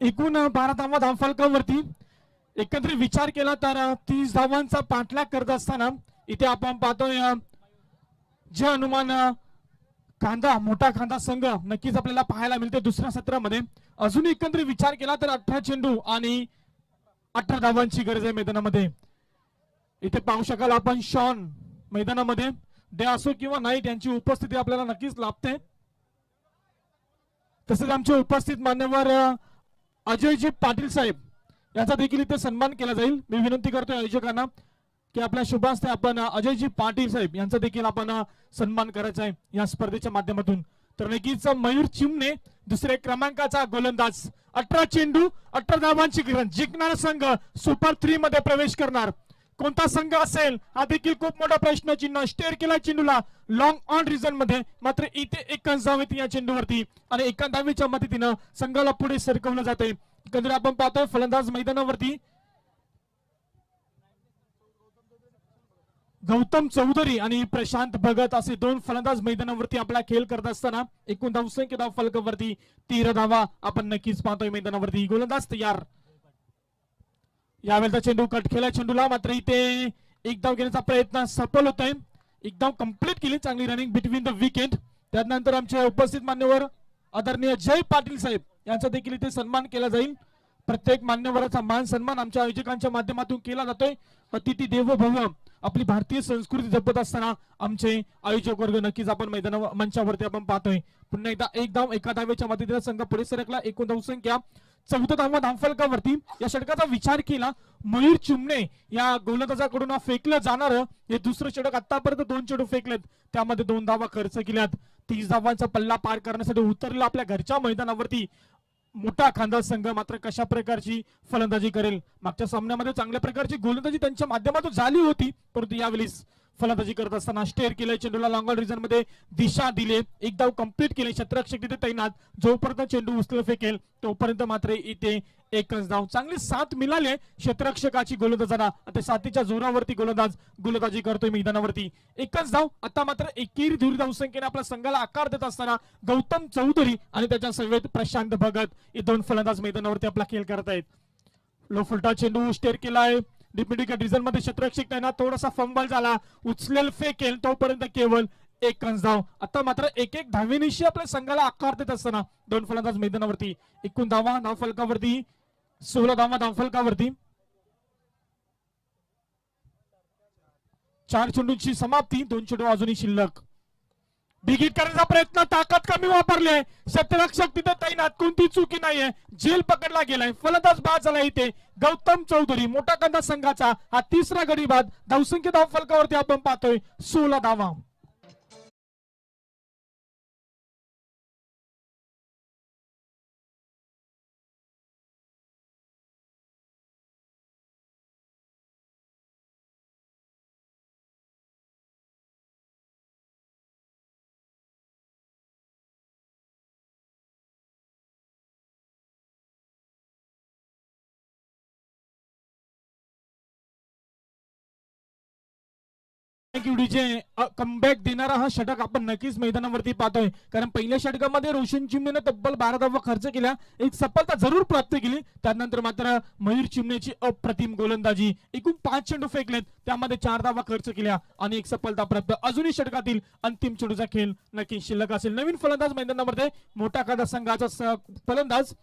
एकूण 12 धावा धावफलकावरती. एकत्रित विचार केला तर 30 धावांचा पाठलाग करत असताना इथे आपण पाहतोय जे अनुमान खांदा, मोठा खांदा संघ नक्कीच आपल्याला पाहायला मिळते दुसऱ्या सत्रामध्ये. अजून एकंदरीत विचार केला तर 18 चेंडू आणि 18 धावांची गरज आहे मैदानामध्ये. इथे पाहू शकाल आपण शॉन मैदानामध्ये, डे असो किंवा नाईट यांची उपस्थिती आपल्याला नक्कीच लाभते. तसेच आमचे उपस्थित मान्यवर अजयजी पाटील साहेब यांचा देखील इथे सन्मान केला जाईल. मी विनंती करतोय आयोजकांना की आपल्या शुभ हस्ते आपण अजयजी पाटील साहेब यांचा देखील आपण सन्मान करायचा आहे या स्पर्धेच्या माध्यमातून. तर नक्कीच मयूर चिमणे दुसऱ्या क्रमांकाचा गोलंदाज. 18 चेंडू 18 धावांची गरज. जिंकणारा संघ सुपर 3 मध्ये प्रवेश करणार. कोणता संघ असेल हा देखील खूप मोठा प्रश्नचिन्ह. स्टेअर केला चेंडूला लॉंग ऑन रिझन मध्ये, मात्र इथे 51 धाव येते या चेंडूवरती आणि 51 धावेच्या मदतीनं संघाला पुढे सरकवलं जाते. एकंदरीत आपण पाहतोय फलंदाज मैदानावरती गौतम चौधरी आणि प्रशांत भगत असे 2 फलंदाज मैदानावरती आपला खेळ करत असताना एकूण धावसंख्या धाव फलकावरती 13 धावा आपण नक्कीच पाहतोय मैदानावरती. गोलंदाज तयार. यावेळेचा चेंडू कट केला चेंडूला, मात्र इथे एक धाव घेण्याचा प्रयत्न सफल होतोय. एक धाव कंप्लीट केली. चांगली रनिंग बिटवीन द विकेट. त्यानंतर आमचे उपस्थित मान्यवर आदरणीय जय पाटील साहेब यांचा देखील इथे सन्मान केला जाईल. प्रत्येक मान्यवराचा मान सन्मान आमच्या आयोजकांच्या माध्यमातून केला जातोय. अतिथी देवो भव आपली भारतीय संस्कृती जपत असताना आमचे आयोजक वर्ग नक्कीच आपण मैदाना मंचावरती आपण पाहतोय. पुन्हा एकदा एक धाव एका धावेच्या मदतीने संघ पुढे सरकला. एकूण धावसंख्या 14 धावा धावफलकावरती. या षटकाचा विचार केला मयूर चिमणे या गोलंदाजाकडून फेकलं जाणार हे दुसरं षटक. आतापर्यंत 2 चेंडू फेकलेत, त्यामध्ये 2 धावा खर्च केल्यात. 30 धावांचा पल्ला पार करण्यासाठी उतरला आपल्या घरच्या मैदानावरती मोठा खांदा संघ मात्र कशा प्रकारची फलंदाजी करेल. मागच्या सामन्यामध्ये चांगल्या प्रकारची गोलंदाजी त्यांच्या माध्यमातून झाली होती, परंतु यावेळी फलंदाजी करत असताना स्टेअर केले, चेंडूला लॉंग ऑन रिजन मध्ये दिशा दिले, एक धाव कंप्लीट केले. क्षेत्ररक्षक तिथे तैनात, जोपर्यंत चेंडू उचल फेकेल तोपर्यंत मात्र इथे एकच धाव. चांगली साथ मिळाले क्षेत्ररक्षकाची गोलंदाजांना. आता साथीच्या जोरावरती गोलंदाजी करतोय मैदानावरती. एकच धाव. आता मात्र एकेरी धुरी धावसंख्येने आपल्या संघाला आकार देत असताना गौतम चौधरी आणि त्याच्या समवेत प्रशांत भगत हे दोन फलंदाज मैदानावरती आपला खेळ करत आहेत. लो फुलटा चेंडू स्टेअर केलाय, डिप्युटी डिझाईन मध्ये क्षेत्ररक्षक त्यांना थोडासा फंबल झाला, उचलेल फेकेल तोपर्यंत केवळ एकच धाव. आता मात्र एक धावेनिशी आपल्या संघाला आकार देत असताना दोन फलंदाज मैदानावरती. एकूण धावा धावफलकावरती 16 धावा धावफलकावरती. 4 चेंडूंची समाप्ती, 2 चेंडू अजूनही शिल्लक. बिगिट करण्याचा प्रयत्न, ताकद कमी वापरली आहे, क्षेत्ररक्षक तिथे तैनात, कोणती चुकी नाहीये, झेल पकडला गेलाय, फलंदाज बाद झाला इथे गौतम चौधरी. मोठा कांदा संघाचा हा तिसरा गडी बाद. धावसंख्या धावफलकावरती आपण पाहतोय 16 धावा. डीजे कमबॅक देणारा हा षटक आपण नक्कीच मैदानावरती पाहतोय, कारण पहिल्या षटकामध्ये रोशन चिमणेने तब्बल 12 धावा खर्च केल्या, एक सफलता जरूर प्राप्त केली. त्यानंतर मात्र मयूर चिमणेची अप्रतिम गोलंदाजी, एकूण 5 चेंडू फेकलेत, त्यामध्ये 4 धावा खर्च केल्या आणि एक सफलता प्राप्त. अजूनही षटकातील अंतिम चेंडूचा खेळ नक्कीच शिल्लक असेल. नवीन फलंदाज मैदानामध्ये मोठा कांदा संघाचा फलंदाज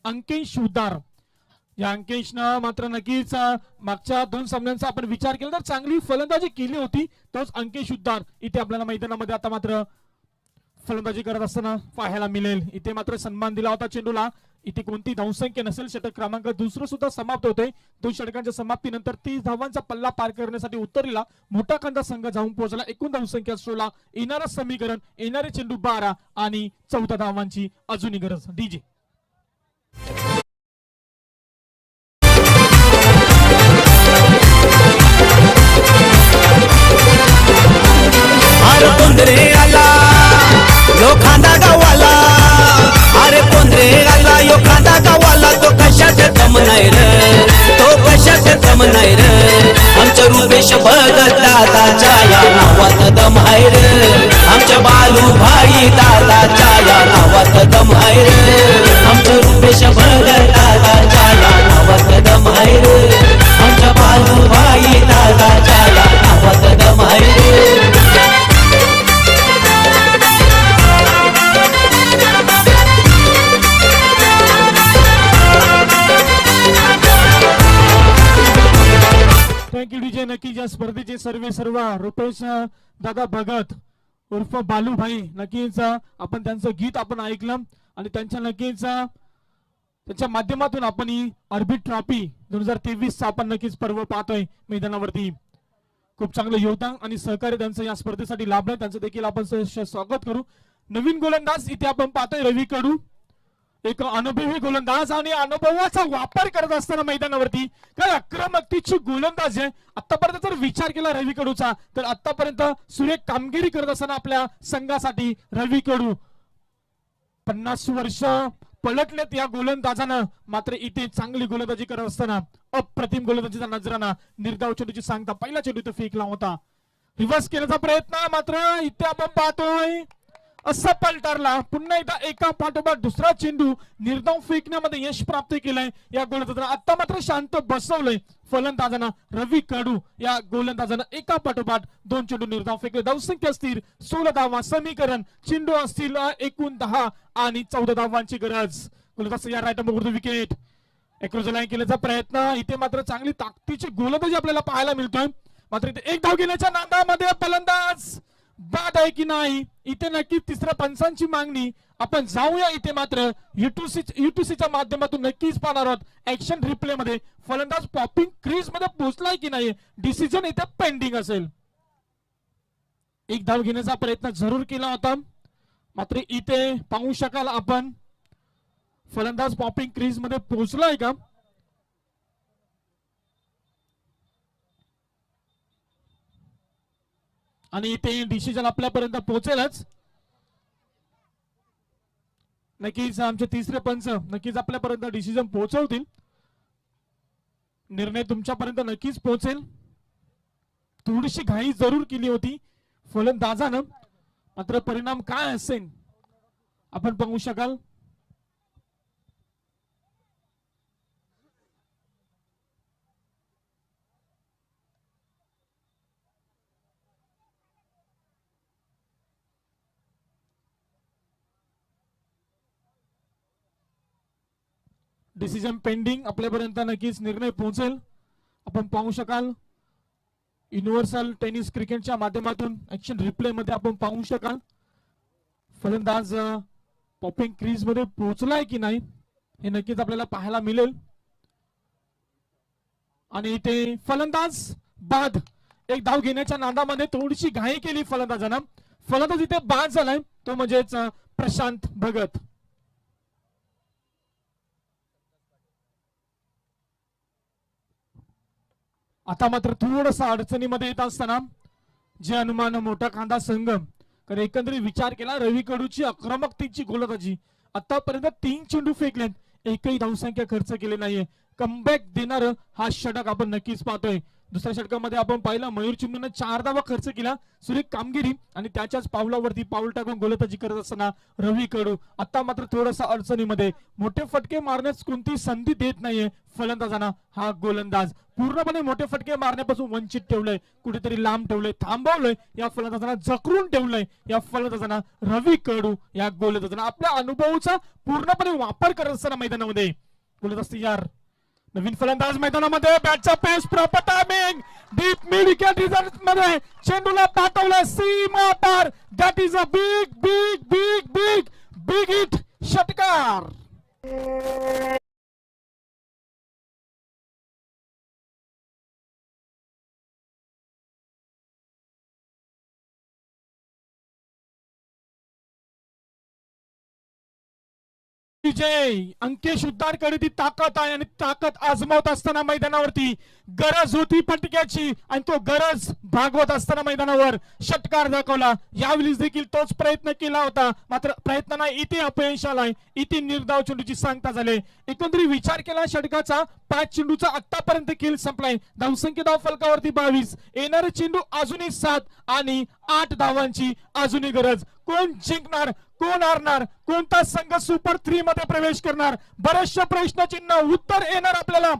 अंकेश उद्दार. या अंकेशनं मात्र नक्कीच मागच्या 2 सामन्यांचा आपण विचार केला तर चांगली फलंदाजी केली होती. तोच अंकेश उद्दार इथे आपल्याला मैदानामध्ये आता मात्र फलंदाजी करत असताना पाहायला मिळेल. इथे मात्र सन्मान दिला होता चेंडूला. इथे कोणती धावसंख्या नसेल, षटक क्रमांक 2 सुद्धा समाप्त होते. 2 षटकांच्या समाप्तीनंतर 30 धावांचा पल्ला पार करण्यासाठी उतरलेला मोठा कांदा संघ जाऊन पोहोचला. एकूण धावसंख्या 16, येणारं समीकरण, येणारे चेंडू 12 आणि 14 धावांची अजूनही गरज. डीजे पोंद्रे आला यो खांदा गावाला, अरे पोंद्रे आला यो खांदा गावाला, तो कशात दम नाही रे, तो कशात दम नाही रे. आमचं रुपेश भगत दादाच्या या नावात दम आहे रे, आमच्या बालू भाई दादाच्या या नावात दम आहे रे. आमचं रुपेश भगत दादाच्या या नावात दम आहे रे, आमच्या बालू भाई दादाच्या या नावात दम आहे रे. Thank you DJ. नक्कीच या स्पर्धेचे सर्व रुपेश दादा भगत उर्फ बालू भाई, नक्कीच आपण त्यांचं गीत आपण ऐकलं आणि त्यांच्या नक्कीच त्यांच्या माध्यमातून आपण ही ऑर्बिट ट्रॉफी 2023 आपण नक्कीच पर्व पाहतोय मैदानावरती. खूप चांगलं योगदान आणि सहकार्य त्यांचं या स्पर्धेसाठी लाभलंय, त्यांचं देखील आपण स्वागत करू. नवीन गोलंदाज इथे आपण पाहतोय रवी कडू, एक अनुभवी गोलंदाज आणि अनुभवाचा वापर करत असताना मैदानावरती काय आक्रमकतेची गोलंदाज आहे. आतापर्यंत जर विचार केला रवी कडूचा तर आतापर्यंत सुरेख कामगिरी करत असताना आपल्या संघासाठी रवी कडू 50 वर्ष पलटलेत या गोलंदाजानं. मात्र इथे चांगली गोलंदाजी करत असताना अप्रतिम गोलंदाजीचा नजराना निर्धाव चेंडूची सांगता पहिला चेंडू इथे फेकला होता. रिव्हर्स केल्याचा प्रयत्न, मात्र इथे आपण पाहतोय असफल ठरला. पुन्हा एकदा एका पाठोपाठ दुसरा चेंडू निर्धाव फेकण्यामध्ये यश प्राप्त केलंय या गोलंदाजानं. आता मात्र शांत बसवलंय फलंदाजांना. रवी कडू या गोलंदाजानं एका पाठोपाठ 2 चेंडू निर्धाव फेकले. धावसंख्या स्थिर 16 धावा, समीकरण चेंडू असतील एकूण 10 आणि 14 धावांची गरज. गोलंदाज या राईट नंबर विकेट. एक्रोजलाईन केल्याचा प्रयत्न, इथे मात्र चांगली ताकदीची गोलंदाजी आपल्याला पाहायला मिळतोय. मात्र इथे एक धाव घेण्याच्या नादामध्ये फलंदाज बाद आहे की नाही, इथे नक्की तिसऱ्या पंचांची मागणी आपण जाऊया. इथे मात्र युटीसीच्या माध्यमातून नक्कीच पाहणार आहोत ऍक्शन रिप्ले मध्ये फलंदाज पॉपिंग क्रीज मध्ये पोहोचलाय की नाही, डिसिजन इथे पेंडिंग असेल. एक धाव घेण्याचा प्रयत्न जरूर केला होता, मात्र इथे पाहू शकाल आपण फलंदाज पॉपिंग क्रीज मध्ये पोहोचलाय का? आणि ते डिसिजन आपल्यापर्यंत पोहोचेलच. नक्कीच आमचे तिसरे पंच नक्कीच आपल्यापर्यंत डिसिजन पोहोचवतील. निर्णय तुमच्यापर्यंत नक्कीच पोहोचेल. थोडीशी घाई जरूर केली होती फलंदाजानं, मात्र परिणाम काय असेल आपण पाहू शकाल. Decision pending. आपल्यापर्यंत नक्कीच निर्णय पोहोचेल. आपण पाहू शकाल युनिव्हर्सल टेनिस क्रिकेटच्या माध्यमातून ऍक्शन रिप्ले मध्ये आपण पाहू शकाल फलंदाज पॉपिंग क्रीज मध्ये पोहोचलाय की नाही हे नक्कीच आपल्याला पाहायला मिळेल. आणि इथे फलंदाज बाद. एक धाव घेण्याच्या नादामध्ये थोडीशी घाई केली फलंदाजानं. फलंदाज इथे बाद झालाय तो म्हणजेच प्रशांत भगत. आता मात्र थोडस अडचणीमध्ये येत असताना जे अनुमान मोठा खांदा संघ, कारण एकंदरीत विचार केला रवी कडूची आक्रमकतेची गोलंदाजी, आतापर्यंत 3 चेंडू फेकलेत, एकही धावसंख्या खर्च केली नाहीये. कमबॅक देणार हा षटक आपण नक्कीच पाहतोय. दुसऱ्या षटकामध्ये आपण पाहिलं मयूर चिमणीनं 4 धावा खर्च केला, सुरेख कामगिरी, आणि त्याच्याच पावलावरती पाऊल टाकून गोलंदाजी करत असताना रवी कडू आता मात्र थोडंसं अडचणीमध्ये. मोठे फटके मारण्यास कोणती संधी देत नाहीये फलंदाजांना हा गोलंदाज. पूर्णपणे मोठे फटके मारण्यापासून वंचित ठेवलंय, कुठेतरी लांब ठेवलंय, थांबवलंय या फलंदाजांना, जखरून ठेवलंय या फलंदाजांना. रवी कडू या गोलंदाजांना आपल्या अनुभवाचा पूर्णपणे वापर करत असताना मैदानामध्ये गोलंदाज तयार. नवीन फलंदाज मैदानामध्ये, बॅटचा pace, proper timing, deep mid wicket result मध्ये चेंडूला पाठवलं सीमा पार. That is a big big big big big hit. षटकार. विजय अंकेश उद्दारकडे ती ताकद आहे आणि ताकद आजमावत असताना मैदानावरती गरज होती फटक्याची आणि तो गरज भागवत असताना मैदानावर षटकार दाखवला. यावेळी देखील तोच प्रयत्न केला होता, मात्र प्रयत्नांना इथे अपयश आलाय. इथे निर्धाव चेंडूची सांगता झाले. एकंदरीत विचार केला षटकाचा 5 चेंडूचा आतापर्यंत खेळ संपलाय. धावसंख्या धाव फलकावरती 22, येणारे चेंडू अजूनही 7 आणि 8 धावांची अजूनही गरज. कोण जिंकणार, कोण हारणार, कोणता संघ सुपर 3 मध्ये प्रवेश करणार, बरेचशा प्रश्नचिन्ह उत्तर येणार आपल्याला.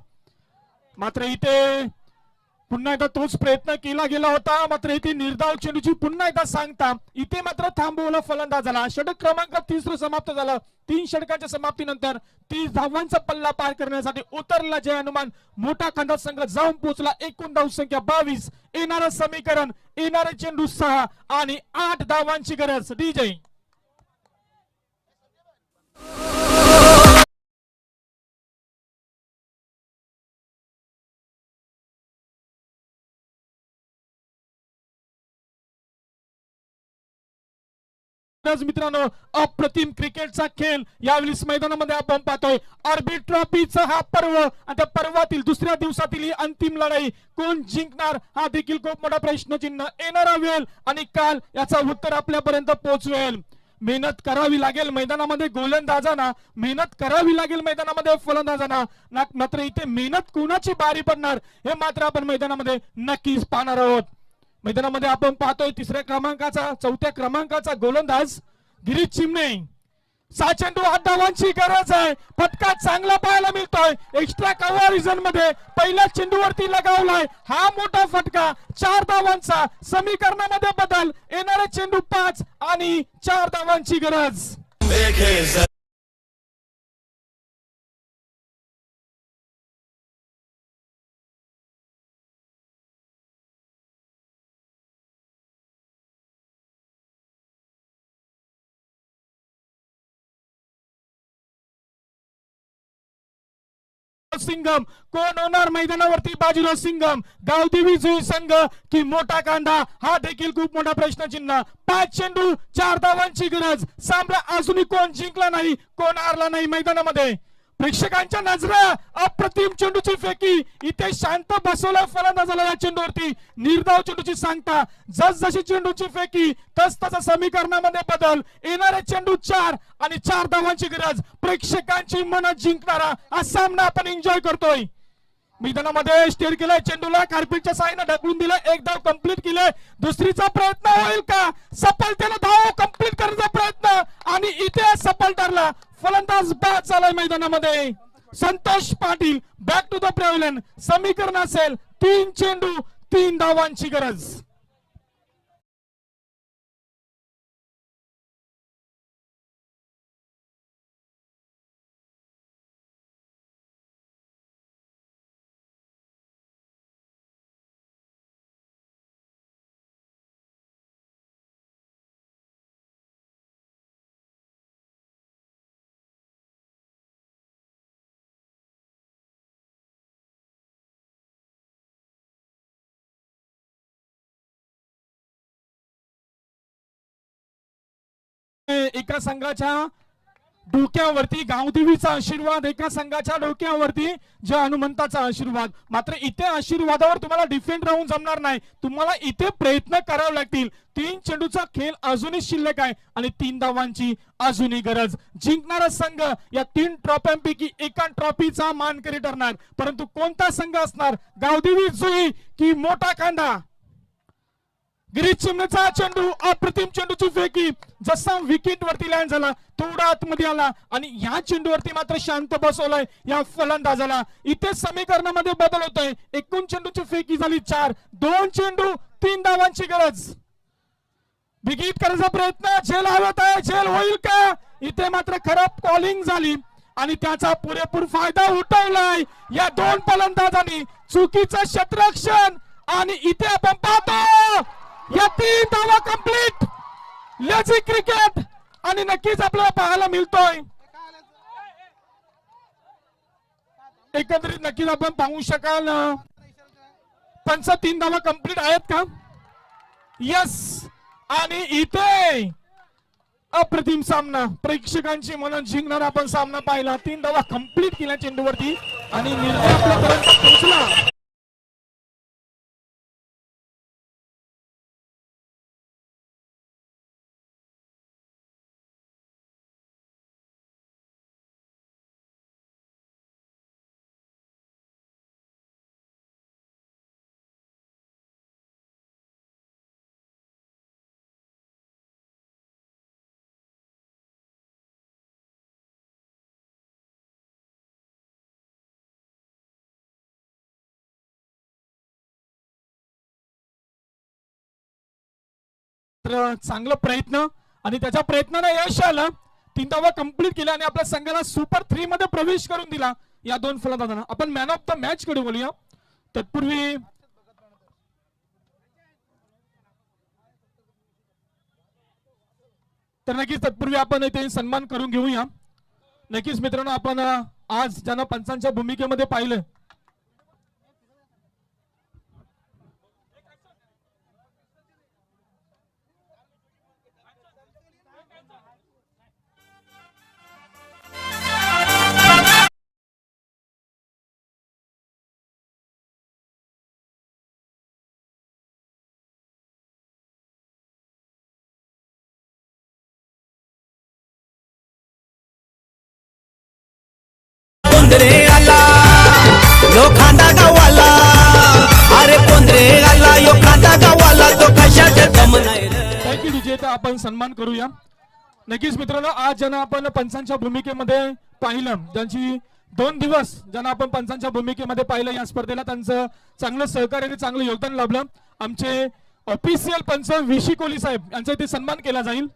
मात्र इथे पुन्हा एकदा तोच प्रयत्न केला गेला होता, मात्र इथे निर्धाव चेंडूची पुन्हा एकदा सांगता इथे मात्र थांबवला फलंदाजाला. षटक क्रमांक 3 समाप्त झालं. 3 षटकांच्या समाप्तीनंतर 30 धावांचा पल्ला पार करण्यासाठी उतरला जय हनुमान. मोठा खांदा संघ जाऊन पोहोचला. एकूण धावसंख्या 22, येणारं समीकरण, येणारे चेंडू 6 आणि 8 धावांची गरज. डीजे मित्रांनो, अप्रतिम क्रिकेटचा खेळ यावेळी मैदानामध्ये आपण पाहतोय. आरबी ट्रॉफीचा हा पर्व आणि त्या पर्वातील दुसऱ्या दिवसातील ही अंतिम लढाई. कोण जिंकणार हा देखील खूप मोठा प्रश्नचिन्ह. येणारा वेळ आणि काल याचा उत्तर आपल्यापर्यंत पोहोचवेल. मेहनत करावी लागेल मैदानामध्ये गोलंदाजांना, मेहनत करावी लागेल मैदानामध्ये फलंदाजांना. मात्र इथे मेहनत कोणाची बारी पडणार हे मात्र आपण मैदानामध्ये नक्कीच पाहणार आहोत. मैदानामध्ये आपण पाहतोय 3ऱ्या क्रमांकाचा 4थ्या क्रमांकाचा गोलंदाज गिरीश चिमणे. 6 चेंडू 8 धावांची गरज आहे. फटका चांगला पाहायला मिळतोय. एक्स्ट्रा कव्हर मध्ये पहिल्या चेंडूवरती लगावलाय हा मोठा फटका. 4 धावांचा समीकरणामध्ये बदल. येणारे चेंडू 5 आणि 4 धावांची गरज. सिंगम कोण होणार मैदानावरती बाजीराव सिंगम गावदेवी जुई संघ की मोठा कांदा हा देखील खूप मोठा प्रश्नचिन्ह 5 चेंडू 4 धावांची गरज सामना अजूनही कोण जिंकला नाही कोण हारला नाही मैदानामध्ये प्रेक्षकांच्या नजरा अप्रतिम चेंडूची फेकी इथे शांत बसवला फलंदाजाला या चेंडूवरती निर्धाव चेंडूची सांगता जशी चेंडूची फेकी तसं समीकरणामध्ये बदल येणारे चेंडू 4 आणि 4 धावांची गरज प्रेक्षकांची मन जिंकणारा हा सामना आपण एन्जॉय करतोय मैदानामध्ये स्टेअर केलाय चेंडूला कार्पेटच्या साहाय्याने ढकलून दिला एक धाव कंप्लीट केलाय दुसरीचा प्रयत्न होईल का सफलतेने धाव कंप्लीट करण्याचा प्रयत्न आणि इथे सफल ठरला फलंदाज बाद झालाय मैदानामध्ये Santosh Patil back to the pavilion समीकरण असेल 3 चेंडू 3 धावांची गरज एका संघाच्या डोक्यावरती गावदेवीचा आशीर्वाद एका संघाच्या डोक्यावरती जय हनुमंताचा आशीर्वाद मात्र इथे आशीर्वादावर तुम्हाला डिफेंड राहून जमणार नाही तुम्हाला इथे प्रयत्न करावे लागतील 3 चेंडूचा खेळ अजूनही शिल्लक आहे आणि 3 धावांची अजूनही गरज जिंकणारा संघ या 3 ट्रॉफ्यांपैकी एका ट्रॉफीचा मानकरी ठरणार परंतु कोणता संघ असणार गावदेवी जुई की मोठा कांदा गिरीश चिमणेचा चेंडू अप्रतिम चेंडूची फेकी जसा विकेट वरती लँड झाला थोडा आतमध्ये आला आणि या चेंडूवरती मात्र शांत बसवलाय या फलंदाजाला इथे समीकरणामध्ये बदल होतोय एकूण चेंडूची फेकी झाली 4 2 चेंडू 3 धावांची गरज बिगीत करायचा प्रयत्न झेल हवत आहे झेल होईल का इथे मात्र खराब कॉलिंग झाली आणि त्याचा पुरेपूर फायदा उठवलाय या 2 फलंदाजांनी चुकीचं क्षेत्ररक्षण आणि इथे आपण पाहतो या 3 धावा कंप्लीट लेझी क्रिकेट आणि नक्कीच आपल्याला पाहायला मिळतोय एकंदरीत नक्कीच आपण पाहू शकाल 3 धावा कंप्लीट आहेत का यस आणि इथे अप्रतिम सामना प्रेक्षकांची मन जिंकणारा आपण सामना पाहिला 3 धावा कंप्लीट केल्या चेंडूवरती आणि निर्णय आपल्यापर्यंत पोहोचला चांगला प्रयत्न आणि त्याच्या प्रयत्नाने यश आलं 3 धावा कंप्लीट केल्या आणि आपल्या संघाला सुपर 3 मध्ये प्रवेश करून दिला या 2 फलंदाजांना आपण मॅन ऑफ द मॅच कडे बोलूया तत्पूर्वी तर नक्कीच तत्पूर्वी आपण इथे सन्मान करून घेऊया नक्कीच मित्रांनो आपण आज ज्यांना पंचांच्या भूमिकेमध्ये पाहिलं पोंद्रे आला यो खांदा गावाला अरे पोंद्रे आला यो खांदा गावाला तो कशाचा दम नाही थँक्यू डीजे तर आपण सन्मान करूया नक्कीच मित्रांनो आज ज्यांना आपण पंचांच्या भूमिकेमध्ये पाहिलं ज्यांची 2 दिवस ज्यांना आपण पंचांच्या भूमिकेमध्ये पाहिलं या स्पर्धेला त्यांचं चांगलं सहकार्य आणि चांगलं योगदान लाभलं आमचे ऑफिशियल पंच विशी कोहली साहेब यांचा इथे सन्मान केला जाईल